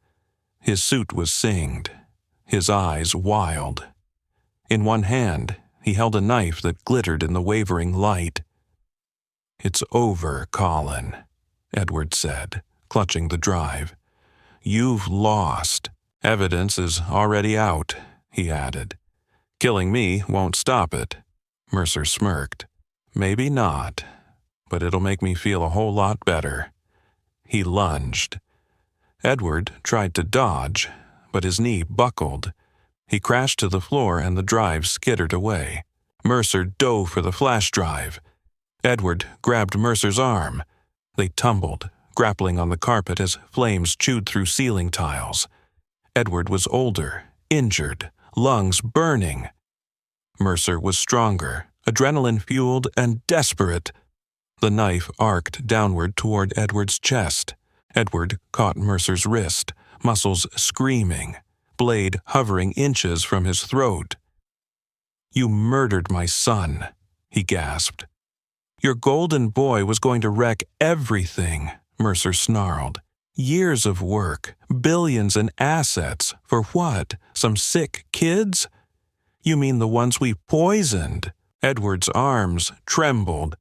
His suit was singed, his eyes wild. In one hand, he held a knife that glittered in the wavering light. "It's over, Colin," Edward said, clutching the drive. "You've lost. Evidence is already out," he added. "Killing me won't stop it." Mercer smirked. "Maybe not, but it'll make me feel a whole lot better." He lunged. Edward tried to dodge, but his knee buckled. He crashed to the floor and the drive skittered away. Mercer dove for the flash drive. Edward grabbed Mercer's arm. They tumbled, grappling on the carpet as flames chewed through ceiling tiles. Edward was older, injured, lungs burning. Mercer was stronger, adrenaline-fueled and desperate. The knife arced downward toward Edward's chest. Edward caught Mercer's wrist, muscles screaming, blade hovering inches from his throat. "You murdered my son," he gasped. "Your golden boy was going to wreck everything," Mercer snarled. "Years of work, billions in assets, for what? Some sick kids? You mean the ones we poisoned?" Edward's arms trembled.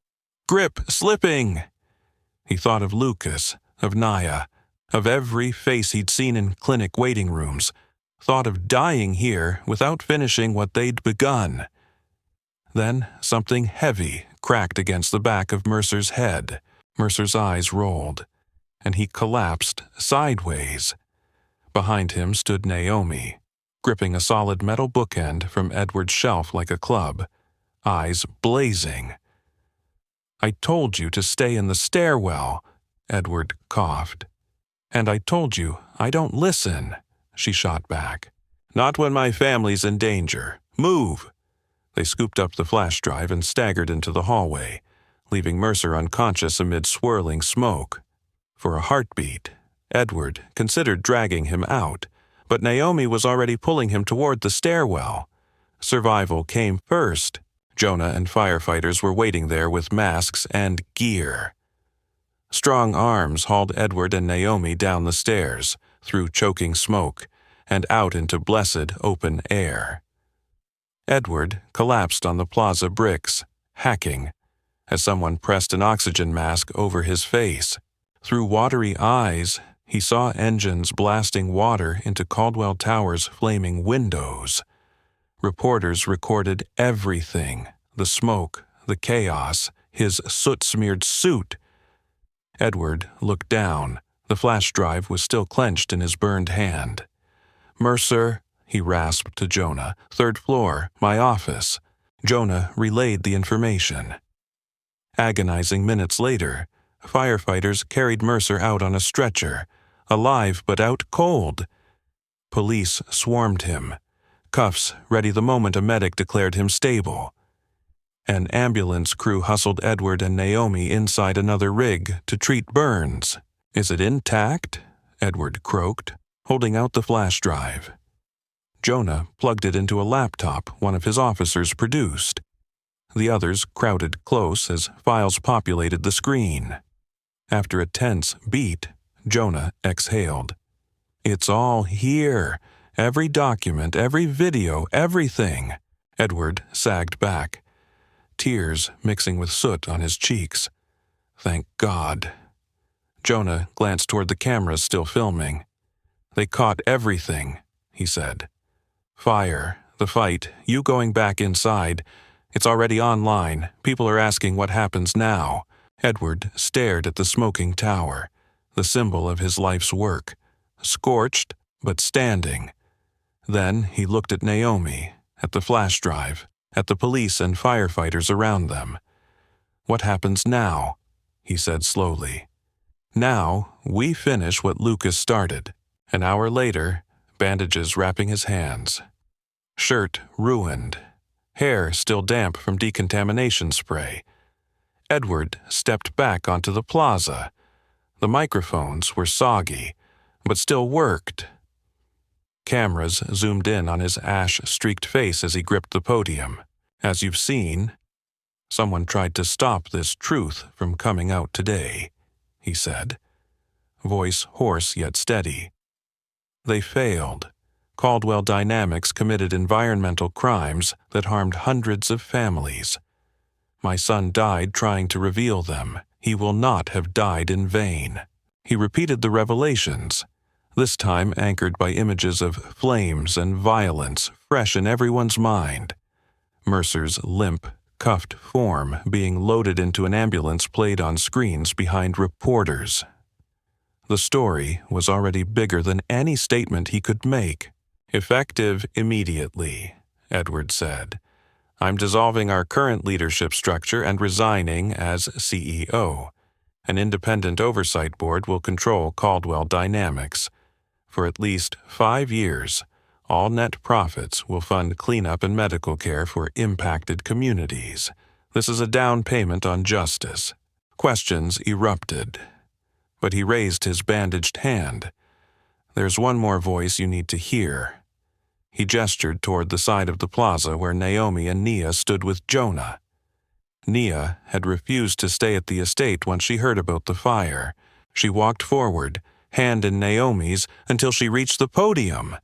"Grip slipping!" He thought of Lucas, of Naya, of every face he'd seen in clinic waiting rooms, thought of dying here without finishing what they'd begun. Then something heavy cracked against the back of Mercer's head. Mercer's eyes rolled, and he collapsed sideways. Behind him stood Naomi, gripping a solid metal bookend from Edward's shelf like a club, eyes blazing. "I told you to stay in the stairwell," Edward coughed. "And I told you I don't listen," she shot back. "Not when my family's in danger. Move!" They scooped up the flash drive and staggered into the hallway, leaving Mercer unconscious amid swirling smoke. For a heartbeat, Edward considered dragging him out, but Naomi was already pulling him toward the stairwell. Survival came first. Jonah and firefighters were waiting there with masks and gear. Strong arms hauled Edward and Naomi down the stairs, through choking smoke, and out into blessed open air. Edward collapsed on the plaza bricks, hacking, as someone pressed an oxygen mask over his face. Through watery eyes, he saw engines blasting water into Caldwell Tower's flaming windows. Reporters recorded everything, the smoke, the chaos, his soot-smeared suit. Edward looked down. The flash drive was still clenched in his burned hand. "Mercer," he rasped to Jonah. "Third floor, my office." Jonah relayed the information. Agonizing minutes later, firefighters carried Mercer out on a stretcher, alive but out cold. Police swarmed him, cuffs ready the moment a medic declared him stable. An ambulance crew hustled Edward and Naomi inside another rig to treat burns. "Is it intact?" Edward croaked, holding out the flash drive. Jonah plugged it into a laptop one of his officers produced. The others crowded close as files populated the screen. After a tense beat, Jonah exhaled. "It's all here. Every document, every video, everything." Edward sagged back, tears mixing with soot on his cheeks. "Thank God." Jonah glanced toward the cameras still filming. "They caught everything," he said. "Fire, the fight, you going back inside. It's already online. People are asking what happens now." Edward stared at the smoking tower, the symbol of his life's work, scorched but standing. Then he looked at Naomi, at the flash drive, at the police and firefighters around them. "What happens now?" he said slowly. "Now, we finish what Lucas started." An hour later, bandages wrapping his hands. Shirt ruined, hair still damp from decontamination spray. Edward stepped back onto the plaza. The microphones were soggy, but still worked. Cameras zoomed in on his ash-streaked face as he gripped the podium. "As you've seen, someone tried to stop this truth from coming out today," he said, voice hoarse yet steady. "They failed. Caldwell Dynamics committed environmental crimes that harmed hundreds of families. My son died trying to reveal them. He will not have died in vain." He repeated the revelations, this time anchored by images of flames and violence fresh in everyone's mind. Mercer's limp, cuffed form being loaded into an ambulance played on screens behind reporters. The story was already bigger than any statement he could make. "Effective immediately," Edward said. "I'm dissolving our current leadership structure and resigning as CEO. An independent oversight board will control Caldwell Dynamics. For at least 5 years, all net profits will fund cleanup and medical care for impacted communities. This is a down payment on justice." Questions erupted, but he raised his bandaged hand. "There's one more voice you need to hear." He gestured toward the side of the plaza where Naomi and Nia stood with Jonah. Nia had refused to stay at the estate once she heard about the fire. She walked forward, hand in Naomi's, until she reached the podium.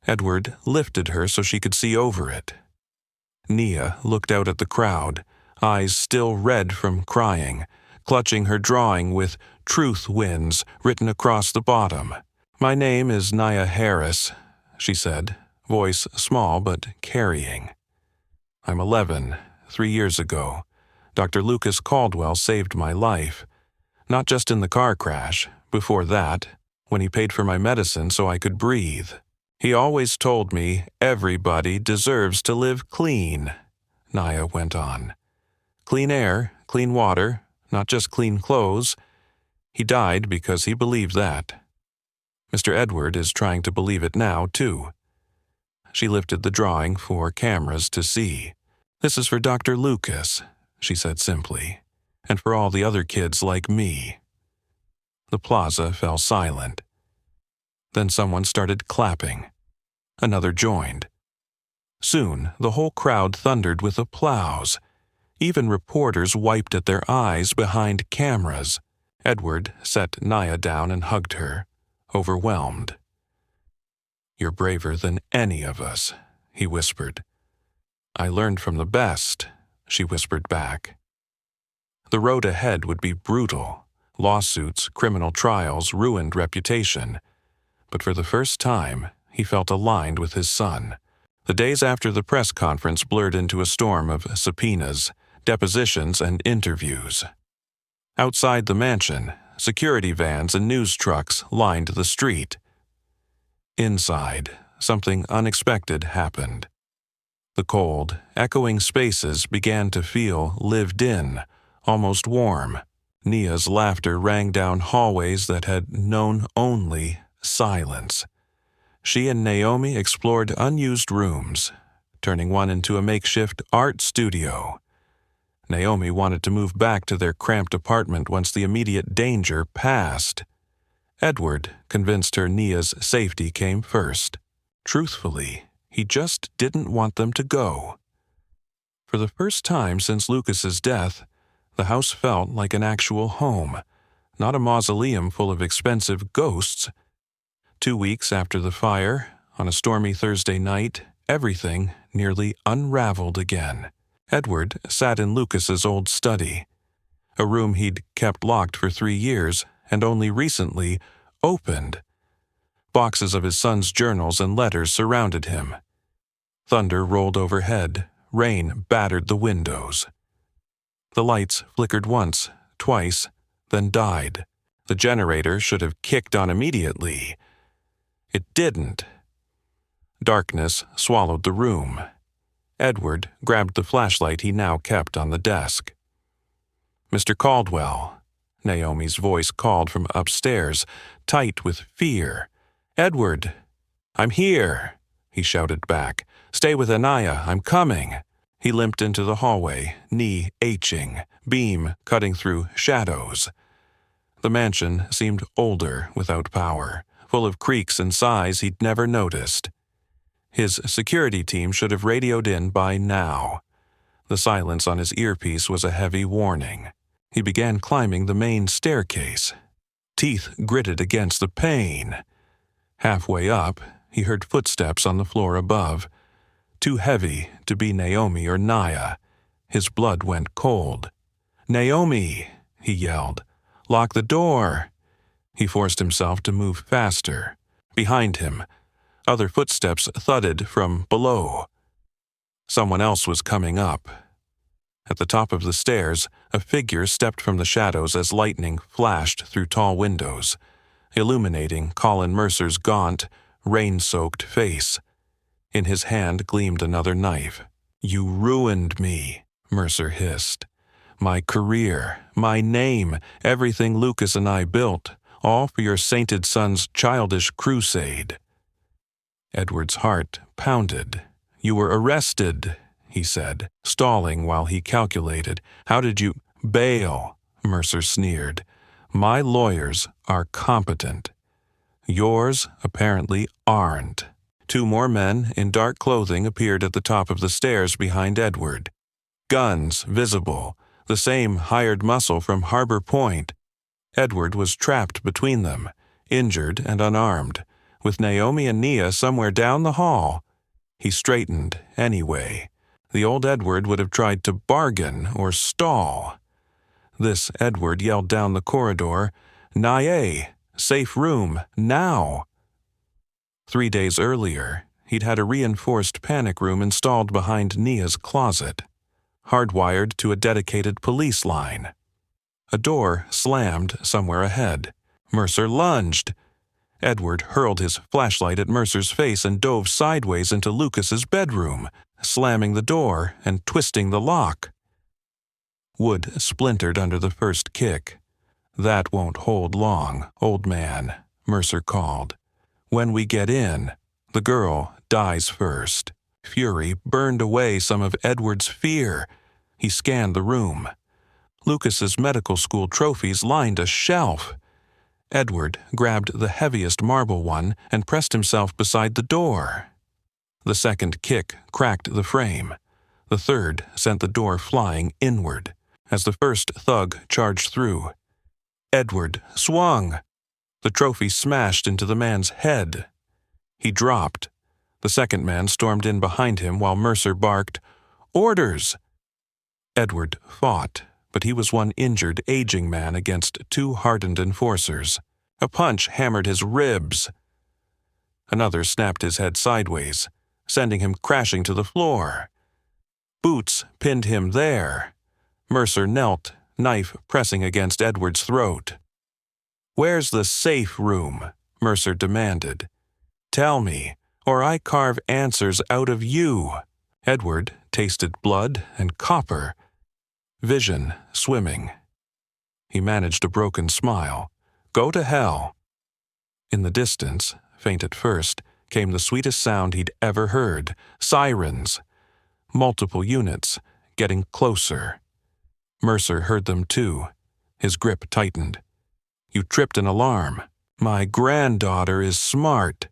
Edward lifted her so she could see over it. Nia looked out at the crowd, eyes still red from crying, clutching her drawing with "Truth Wins" written across the bottom. "My name is Nia Harris," she said, voice small but carrying. "I'm 11. 3 years ago, Dr. Lucas Caldwell saved my life. Not just in the car crash, before that, when he paid for my medicine so I could breathe. He always told me everybody deserves to live clean," Nia went on. "Clean air, clean water, not just clean clothes. He died because he believed that. Mr. Edward is trying to believe it now, too." She lifted the drawing for cameras to see. "This is for Dr. Lucas," she said simply, "and for all the other kids like me." The plaza fell silent. Then someone started clapping. Another joined. Soon, the whole crowd thundered with applause. Even reporters wiped at their eyes behind cameras. Edward set Nia down and hugged her, overwhelmed. "You're braver than any of us," he whispered. "I learned from the best," she whispered back. The road ahead would be brutal. Lawsuits, criminal trials, ruined reputation. But for the first time, he felt aligned with his son. The days after the press conference blurred into a storm of subpoenas, depositions, and interviews. Outside the mansion, security vans and news trucks lined the street. Inside, something unexpected happened. The cold, echoing spaces began to feel lived in, almost warm. Nia's laughter rang down hallways that had known only silence. She and Naomi explored unused rooms, turning one into a makeshift art studio. Naomi wanted to move back to their cramped apartment once the immediate danger passed. Edward convinced her Nia's safety came first. Truthfully, he just didn't want them to go. For the first time since Lucas's death, the house felt like an actual home, not a mausoleum full of expensive ghosts. 2 weeks after the fire, on a stormy Thursday night, everything nearly unraveled again. Edward sat in Lucas's old study, a room he'd kept locked for 3 years and only recently opened. Boxes of his son's journals and letters surrounded him. Thunder rolled overhead, rain battered the windows. The lights flickered once, twice, then died. The generator should have kicked on immediately. It didn't. Darkness swallowed the room. Edward grabbed the flashlight he now kept on the desk. "Mr. Caldwell," Naomi's voice called from upstairs, tight with fear. "Edward!" "I'm here," he shouted back. "Stay with Anaya, I'm coming." He limped into the hallway, knee aching, beam cutting through shadows. The mansion seemed older without power, full of creaks and sighs he'd never noticed. His security team should have radioed in by now. The silence on his earpiece was a heavy warning. He began climbing the main staircase. Teeth gritted against the pane. Halfway up, he heard footsteps on the floor above. Too heavy to be Naomi or Nia. His blood went cold. "Naomi!" he yelled. "Lock the door!" He forced himself to move faster. Behind him, other footsteps thudded from below. Someone else was coming up. At the top of the stairs, a figure stepped from the shadows as lightning flashed through tall windows, illuminating Colin Mercer's gaunt, rain-soaked face. In his hand gleamed another knife. "You ruined me," Mercer hissed. "My career, my name, everything Lucas and I built, all for your sainted son's childish crusade." Edward's heart pounded. "You were arrested," he said, stalling while he calculated. "How did you—" "Bail," Mercer sneered. "My lawyers are competent. Yours apparently aren't." 2 more men in dark clothing appeared at the top of the stairs behind Edward. Guns visible, the same hired muscle from Harbor Point. Edward was trapped between them, injured and unarmed, with Naomi and Nia somewhere down the hall. He straightened anyway. The old Edward would have tried to bargain or stall. This Edward yelled down the corridor, "Nia, safe room, now!" 3 days earlier, he'd had a reinforced panic room installed behind Nia's closet, hardwired to a dedicated police line. A door slammed somewhere ahead. Mercer lunged. Edward hurled his flashlight at Mercer's face and dove sideways into Lucas's bedroom, slamming the door and twisting the lock. Wood splintered under the first kick. "That won't hold long, old man," Mercer called. "When we get in, the girl dies first." Fury burned away some of Edward's fear. He scanned the room. Lucas's medical school trophies lined a shelf. Edward grabbed the heaviest marble one and pressed himself beside the door. The second kick cracked the frame. The third sent the door flying inward as the first thug charged through. Edward swung. The trophy smashed into the man's head. He dropped. The second man stormed in behind him while Mercer barked, "Orders!" Edward fought, but he was one injured, aging man against 2 hardened enforcers. A punch hammered his ribs. Another snapped his head sideways, sending him crashing to the floor. Boots pinned him there. Mercer knelt, knife pressing against Edward's throat. "Where's the safe room?" Mercer demanded. "Tell me, or I carve answers out of you." Edward tasted blood and copper, vision swimming. He managed a broken smile. "Go to hell." In the distance, faint at first, came the sweetest sound he'd ever heard. Sirens. Multiple units, getting closer. Mercer heard them too. His grip tightened. "You tripped an alarm." "My granddaughter is smart,"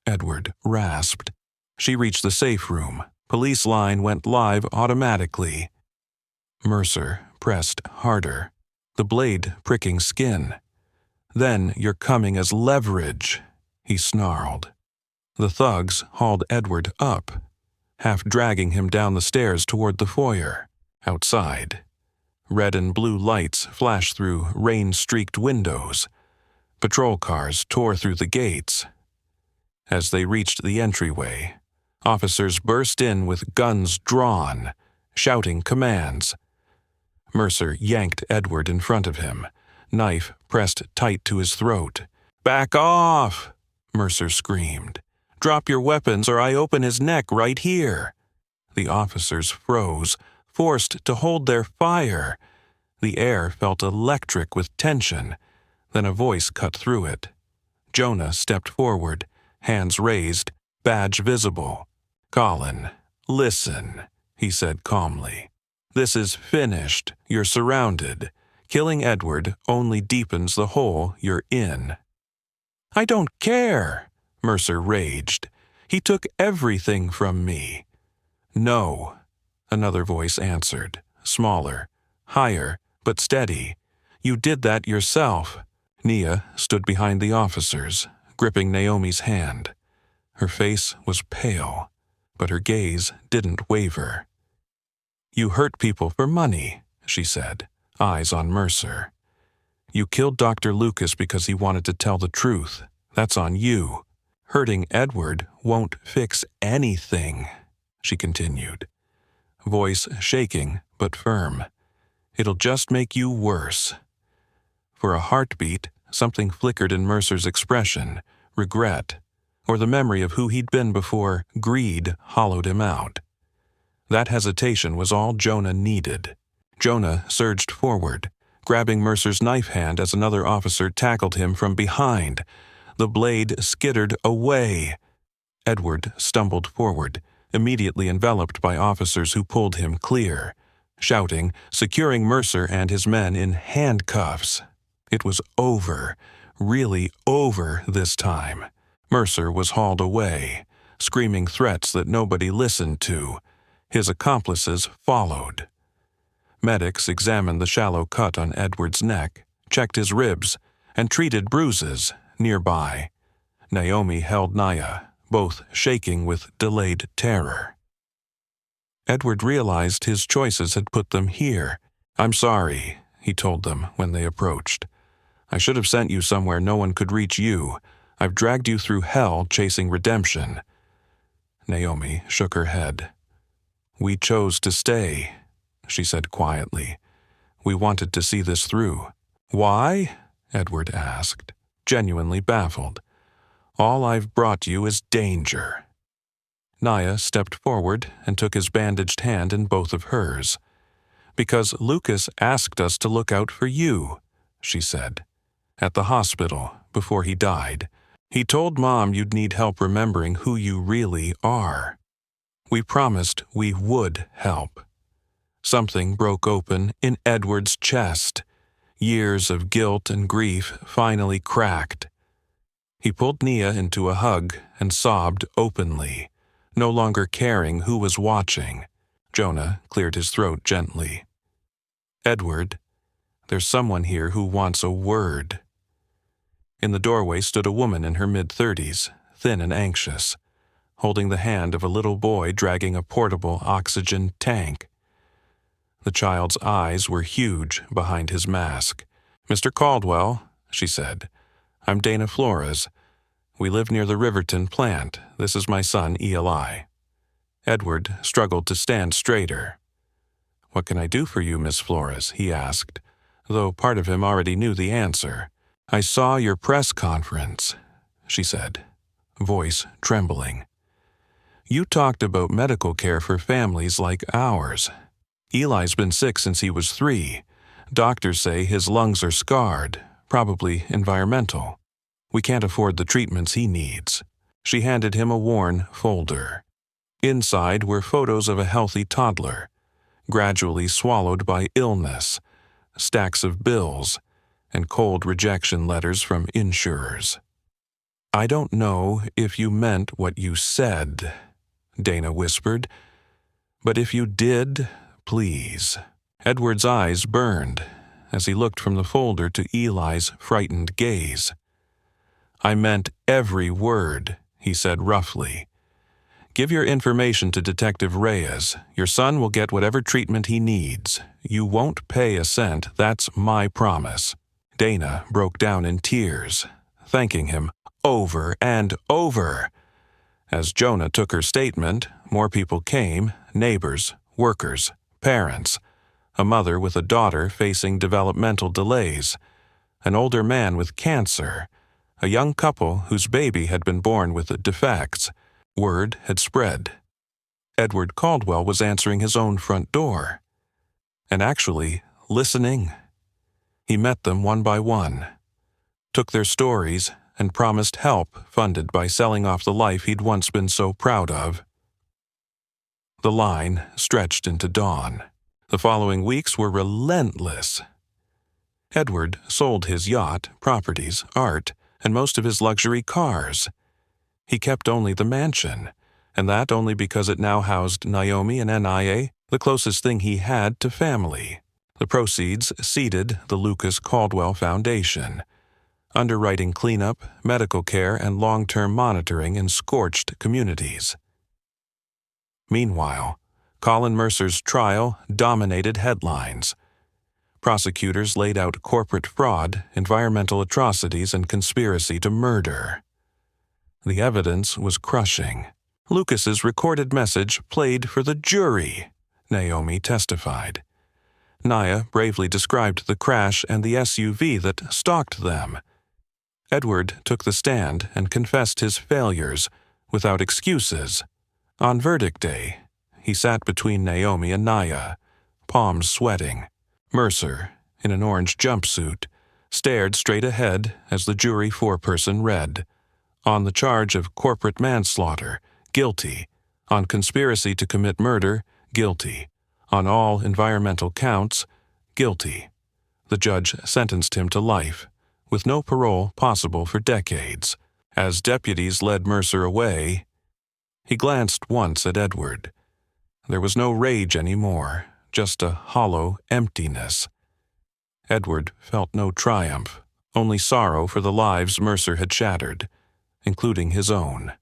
Edward rasped. She reached the safe room. Police line went live automatically. Mercer pressed harder, the blade pricking skin. "Then you're coming as leverage," he snarled. The thugs hauled Edward up, half dragging him down the stairs toward the foyer. Outside, red and blue lights flashed through rain-streaked windows. Patrol cars tore through the gates. As they reached the entryway, officers burst in with guns drawn, shouting commands. Mercer yanked Edward in front of him, knife pressed tight to his throat. "Back off!" Mercer screamed. "Drop your weapons or I open his neck right here." The officers froze, forced to hold their fire. The air felt electric with tension. Then a voice cut through it. Jonah stepped forward, hands raised, badge visible. "Colin, listen," he said calmly. "This is finished. You're surrounded. Killing Edward only deepens the hole you're in." "I don't care," Mercer raged. "He took everything from me." "No," another voice answered, smaller, higher, but steady. "You did that yourself." Nia stood behind the officers, gripping Naomi's hand. Her face was pale, but her gaze didn't waver. "You hurt people for money," she said, eyes on Mercer. "You killed Dr. Lucas because he wanted to tell the truth. That's on you. Hurting Edward won't fix anything," she continued, voice shaking but firm. "It'll just make you worse." For a heartbeat, something flickered in Mercer's expression, regret, or the memory of who he'd been before greed hollowed him out. That hesitation was all Jonah needed. Jonah surged forward, grabbing Mercer's knife hand as another officer tackled him from behind. The blade skittered away. Edward stumbled forward, immediately enveloped by officers who pulled him clear, shouting, securing Mercer and his men in handcuffs. It was over, really over this time. Mercer was hauled away, screaming threats that nobody listened to. His accomplices followed. Medics examined the shallow cut on Edward's neck, checked his ribs, and treated bruises nearby. Naomi held Nia, both shaking with delayed terror. Edward realized his choices had put them here. "I'm sorry," he told them when they approached. "I should have sent you somewhere no one could reach you. I've dragged you through hell chasing redemption." Naomi shook her head. "We chose to stay," she said quietly. "We wanted to see this through." "Why?" Edward asked, genuinely baffled. "All I've brought you is danger." Nia stepped forward and took his bandaged hand in both of hers. "Because Lucas asked us to look out for you," she said. "At the hospital, before he died. He told Mom you'd need help remembering who you really are. We promised we would help." Something broke open in Edward's chest. Years of guilt and grief finally cracked. He pulled Nia into a hug and sobbed openly, no longer caring who was watching. Jonah cleared his throat gently. "Edward, there's someone here who wants a word." In the doorway stood a woman in her mid-30s, thin and anxious, holding the hand of a little boy dragging a portable oxygen tank. The child's eyes were huge behind his mask. "Mr. Caldwell," she said, "I'm Dana Flores. We live near the Riverton plant. This is my son, Eli." Edward struggled to stand straighter. "What can I do for you, Miss Flores?" he asked, though part of him already knew the answer. "I saw your press conference," she said, voice trembling. "You talked about medical care for families like ours. Eli's been sick since he was 3. Doctors say his lungs are scarred, probably environmental. We can't afford the treatments he needs." She handed him a worn folder. Inside were photos of a healthy toddler, gradually swallowed by illness, stacks of bills, and cold rejection letters from insurers. "I don't know if you meant what you said," Dana whispered, "but if you did, please." Edward's eyes burned as he looked from the folder to Eli's frightened gaze. "I meant every word," he said roughly. "Give your information to Detective Reyes. Your son will get whatever treatment he needs. You won't pay a cent, that's my promise." Dana broke down in tears, thanking him over and over. As Jonah took her statement, more people came, neighbors, workers, parents, a mother with a daughter facing developmental delays, an older man with cancer, a young couple whose baby had been born with defects. Word had spread. Edward Caldwell was answering his own front door, and actually listening. He met them one by one, took their stories, and promised help funded by selling off the life he'd once been so proud of. The line stretched into dawn. The following weeks were relentless. Edward sold his yacht, properties, art, and most of his luxury cars. He kept only the mansion, and that only because it now housed Naomi and Nia, the closest thing he had to family. The proceeds seeded the Lucas Caldwell Foundation, underwriting cleanup, medical care, and long-term monitoring in scorched communities. Meanwhile, Colin Mercer's trial dominated headlines. Prosecutors laid out corporate fraud, environmental atrocities, and conspiracy to murder. The evidence was crushing. Lucas's recorded message played for the jury, Naomi testified. Nia bravely described the crash and the SUV that stalked them. Edward took the stand and confessed his failures, without excuses. On verdict day, he sat between Naomi and Nia, palms sweating. Mercer, in an orange jumpsuit, stared straight ahead as the jury foreperson read. On the charge of corporate manslaughter, guilty. On conspiracy to commit murder, guilty. On all environmental counts, guilty. The judge sentenced him to life, with no parole possible for decades. As deputies led Mercer away, he glanced once at Edward. There was no rage anymore, just a hollow emptiness. Edward felt no triumph, only sorrow for the lives Mercer had shattered, including his own.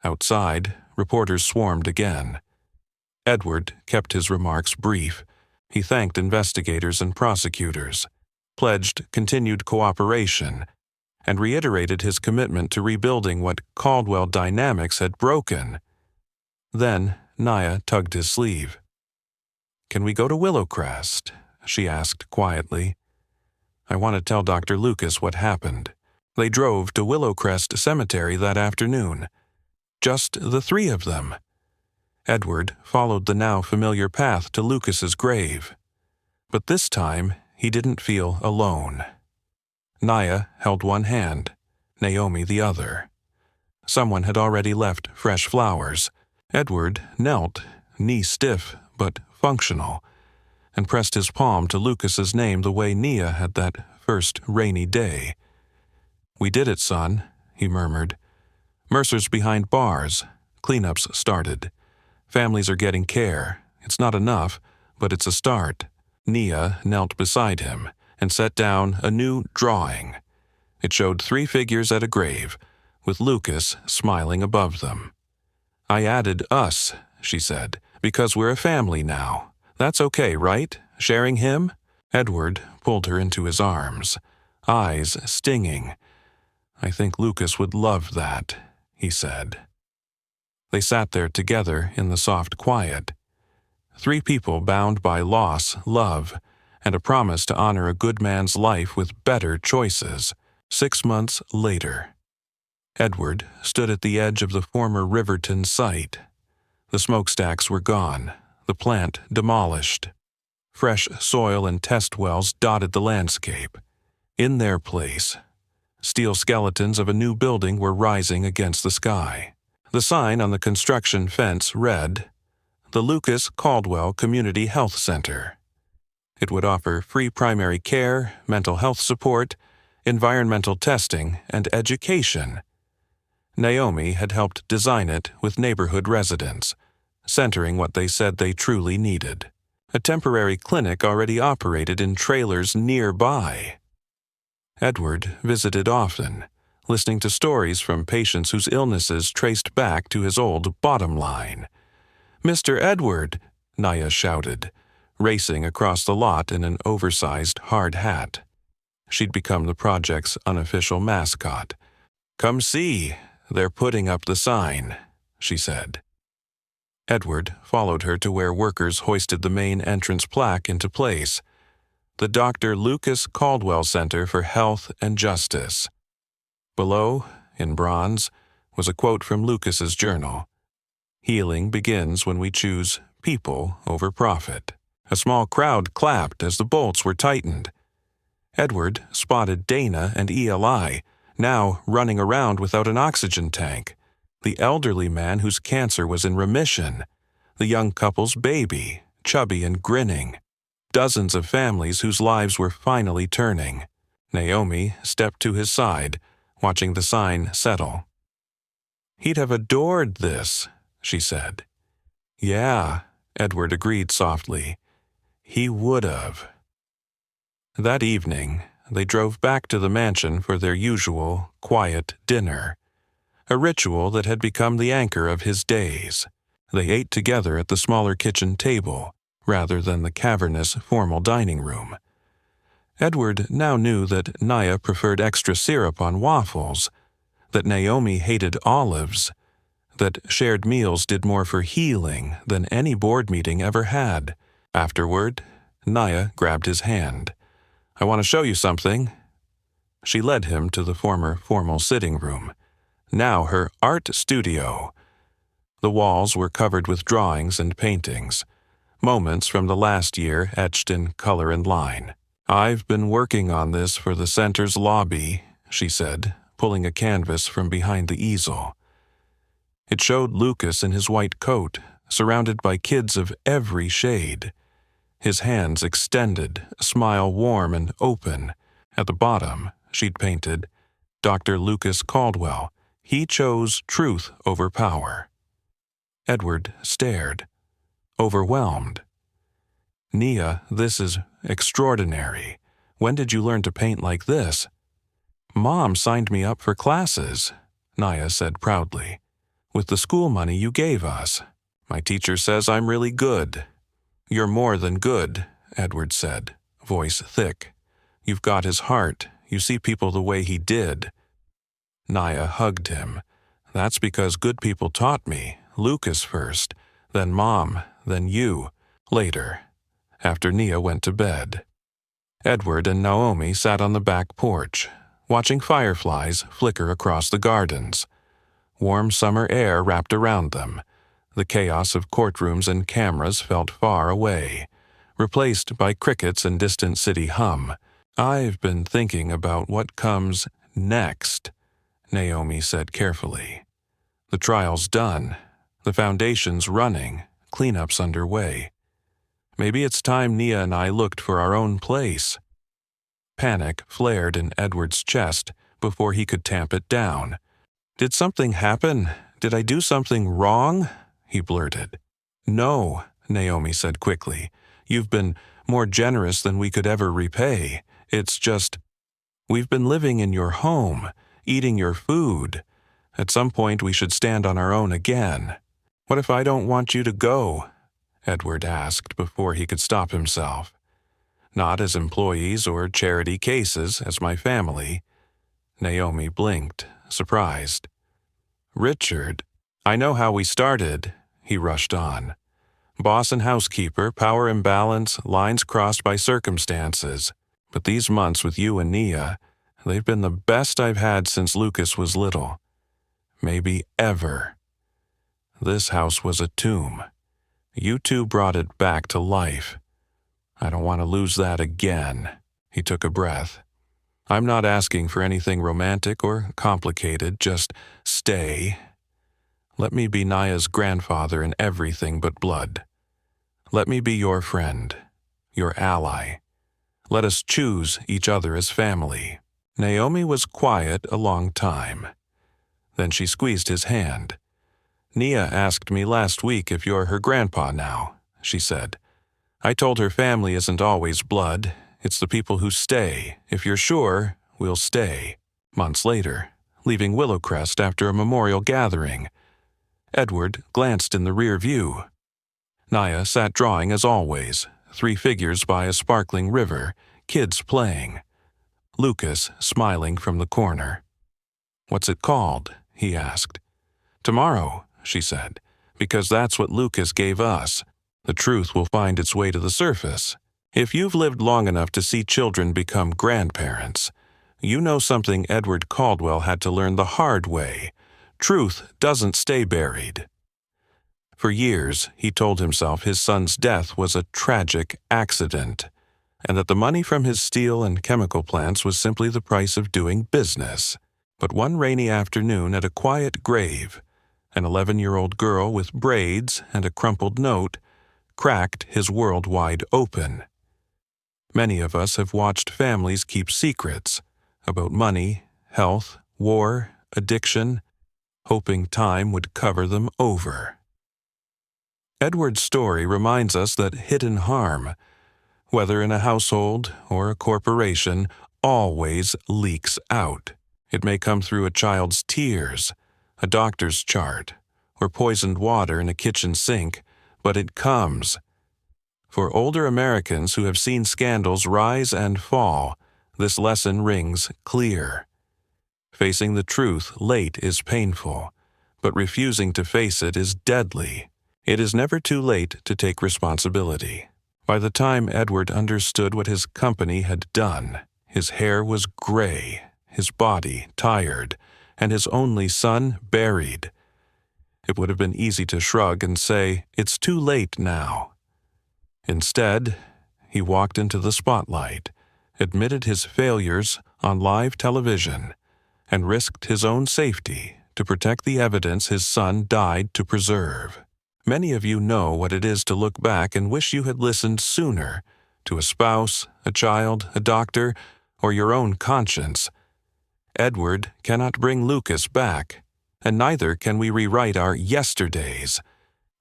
Outside, reporters swarmed again. Edward kept his remarks brief. He thanked investigators and prosecutors, pledged continued cooperation, and reiterated his commitment to rebuilding what Caldwell Dynamics had broken. Then Nia tugged his sleeve. "Can we go to Willowcrest?" she asked quietly. "I want to tell Dr. Lucas what happened." They drove to Willowcrest Cemetery that afternoon. Just the 3 of them. Edward followed the now familiar path to Lucas's grave. But this time, he didn't feel alone. Nia held one hand, Naomi the other. Someone had already left fresh flowers. Edward knelt, knee stiff but functional, and pressed his palm to Lucas's name the way Nia had that first rainy day. "We did it, son," he murmured. "Mercer's behind bars. Cleanups started. Families are getting care. It's not enough, but it's a start." Nia knelt beside him and set down a new drawing. It showed 3 figures at a grave, with Lucas smiling above them. "I added us," she said, "because we're a family now. That's okay, right? Sharing him?" Edward pulled her into his arms, eyes stinging. "I think Lucas would love that," he said. They sat there together in the soft quiet. 3 people bound by loss, love, and a promise to honor a good man's life with better choices. 6 months later, Edward stood at the edge of the former Riverton site. The smokestacks were gone, the plant demolished. Fresh soil and test wells dotted the landscape. In their place, steel skeletons of a new building were rising against the sky. The sign on the construction fence read, "The Lucas Caldwell Community Health Center." It would offer free primary care, mental health support, environmental testing, and education. Naomi had helped design it with neighborhood residents, centering what they said they truly needed. A temporary clinic already operated in trailers nearby. Edward visited often, listening to stories from patients whose illnesses traced back to his old bottom line. "Mr. Edward," Naya shouted, racing across the lot in an oversized hard hat. She'd become the project's unofficial mascot. "Come see, they're putting up the sign," she said. Edward followed her to where workers hoisted the main entrance plaque into place, the Dr. Lucas Caldwell Center for Health and Justice. Below, in bronze, was a quote from Lucas's journal. "Healing begins when we choose people over profit." A small crowd clapped as the bolts were tightened. Edward spotted Dana and Eli, now running around without an oxygen tank, the elderly man whose cancer was in remission, the young couple's baby, chubby and grinning, dozens of families whose lives were finally turning. Naomi stepped to his side, watching the sign settle. "He'd have adored this," she said. "Yeah," Edward agreed softly. "He would have." That evening, they drove back to the mansion for their usual, quiet dinner, a ritual that had become the anchor of his days. They ate together at the smaller kitchen table, rather than the cavernous, formal dining room. Edward now knew that Naya preferred extra syrup on waffles, that Naomi hated olives, that shared meals did more for healing than any board meeting ever had. Afterward, Naya grabbed his hand. "I want to show you something." She led him to the former formal sitting room, now her art studio. The walls were covered with drawings and paintings, moments from the last year etched in color and line. "I've been working on this for the center's lobby," she said, pulling a canvas from behind the easel. It showed Lucas in his white coat, surrounded by kids of every shade. His hands extended, a smile warm and open. At the bottom, she'd painted, "Dr. Lucas Caldwell. He chose truth over power." Edward stared, overwhelmed. "Nia, this is extraordinary. When did you learn to paint like this?" "Mom signed me up for classes," Naya said proudly, "with the school money you gave us. My teacher says I'm really good." "You're more than good," Edward said, voice thick. "You've got his heart. You see people the way he did." Naya hugged him. "That's because good people taught me. Lucas first, then Mom, then you, later, after Nia went to bed." Edward and Naomi sat on the back porch, watching fireflies flicker across the gardens. Warm summer air wrapped around them. The chaos of courtrooms and cameras felt far away, replaced by crickets and distant city hum. "I've been thinking about what comes next," Naomi said carefully. "The trial's done, the foundation's running, cleanup's underway. Maybe it's time Nia and I looked for our own place." Panic flared in Edward's chest before he could tamp it down. "Did something happen? Did I do something wrong?" he blurted. "No," Naomi said quickly. "You've been more generous than we could ever repay. It's just, we've been living in your home, eating your food. At some point we should stand on our own again." "What if I don't want you to go?" Edward asked before he could stop himself. "Not as employees or charity cases, as my family." Naomi blinked, surprised. "Richard, I know how we started," he rushed on. Boss and housekeeper, power imbalance, lines crossed by circumstances. But these months with you and Nia, they've been the best I've had since Lucas was little. Maybe ever. This house was a tomb. You two brought it back to life. I don't want to lose that again." He took a breath. "I'm not asking for anything romantic or complicated, just stay. Let me be Nia's grandfather in everything but blood. Let me be your friend, your ally. Let us choose each other as family." Naomi was quiet a long time. Then she squeezed his hand. "Nia asked me last week if you're her grandpa now," she said. "I told her family isn't always blood. It's the people who stay. If you're sure, we'll stay." Months later, leaving Willowcrest after a memorial gathering, Edward glanced in the rear view. Nia sat drawing as always, 3 figures by a sparkling river, kids playing. Lucas smiling from the corner. "What's it called?" he asked. "Tomorrow," she said, "because that's what Lucas gave us. The truth will find its way to the surface. If you've lived long enough to see children become grandparents, you know something Edward Caldwell had to learn the hard way. Truth doesn't stay buried." For years, he told himself his son's death was a tragic accident, and that the money from his steel and chemical plants was simply the price of doing business. But one rainy afternoon at a quiet grave, an 11-year-old girl with braids and a crumpled note cracked his world wide open. Many of us have watched families keep secrets about money, health, war, addiction, hoping time would cover them over. Edward's story reminds us that hidden harm, whether in a household or a corporation, always leaks out. It may come through a child's tears, a doctor's chart, or poisoned water in a kitchen sink, but it comes. For older Americans who have seen scandals rise and fall, this lesson rings clear. Facing the truth late is painful, but refusing to face it is deadly. It is never too late to take responsibility. By the time Edward understood what his company had done, his hair was gray, his body tired, and his only son buried. It would have been easy to shrug and say, "It's too late now." Instead, he walked into the spotlight, admitted his failures on live television, and risked his own safety to protect the evidence his son died to preserve. Many of you know what it is to look back and wish you had listened sooner to a spouse, a child, a doctor, or your own conscience. Edward cannot bring Lucas back, and neither can we rewrite our yesterdays.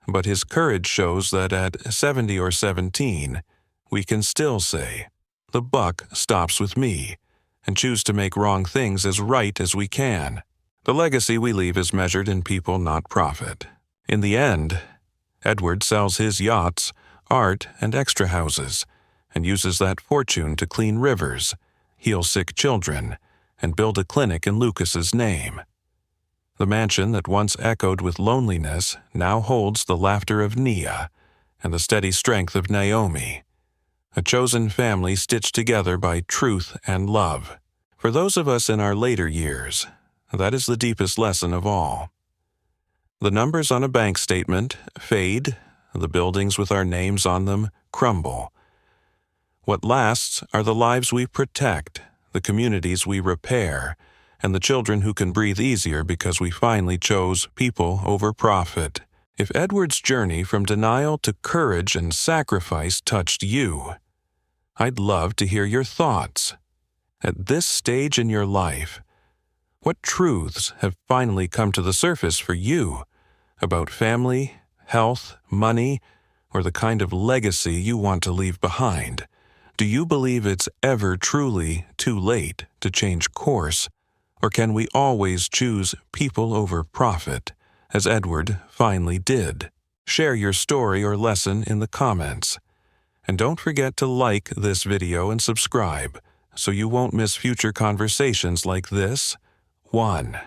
But his courage shows that at 70 or 17, we can still say, "The buck stops with me," and choose to make wrong things as right as we can. The legacy we leave is measured in people, not profit. In the end, Edward sells his yachts, art, and extra houses, and uses that fortune to clean rivers, heal sick children, and build a clinic in Lucas's name. The mansion that once echoed with loneliness now holds the laughter of Nia and the steady strength of Naomi, a chosen family stitched together by truth and love. For those of us in our later years, that is the deepest lesson of all. The numbers on a bank statement fade, the buildings with our names on them crumble. What lasts are the lives we protect, the communities we repair, and the children who can breathe easier because we finally chose people over profit. If Edward's journey from denial to courage and sacrifice touched you, I'd love to hear your thoughts. At this stage in your life, what truths have finally come to the surface for you about family, health, money, or the kind of legacy you want to leave behind? Do you believe it's ever truly too late to change course, or can we always choose people over profit, as Edward finally did? Share your story or lesson in the comments. And don't forget to like this video and subscribe so you won't miss future conversations like this one.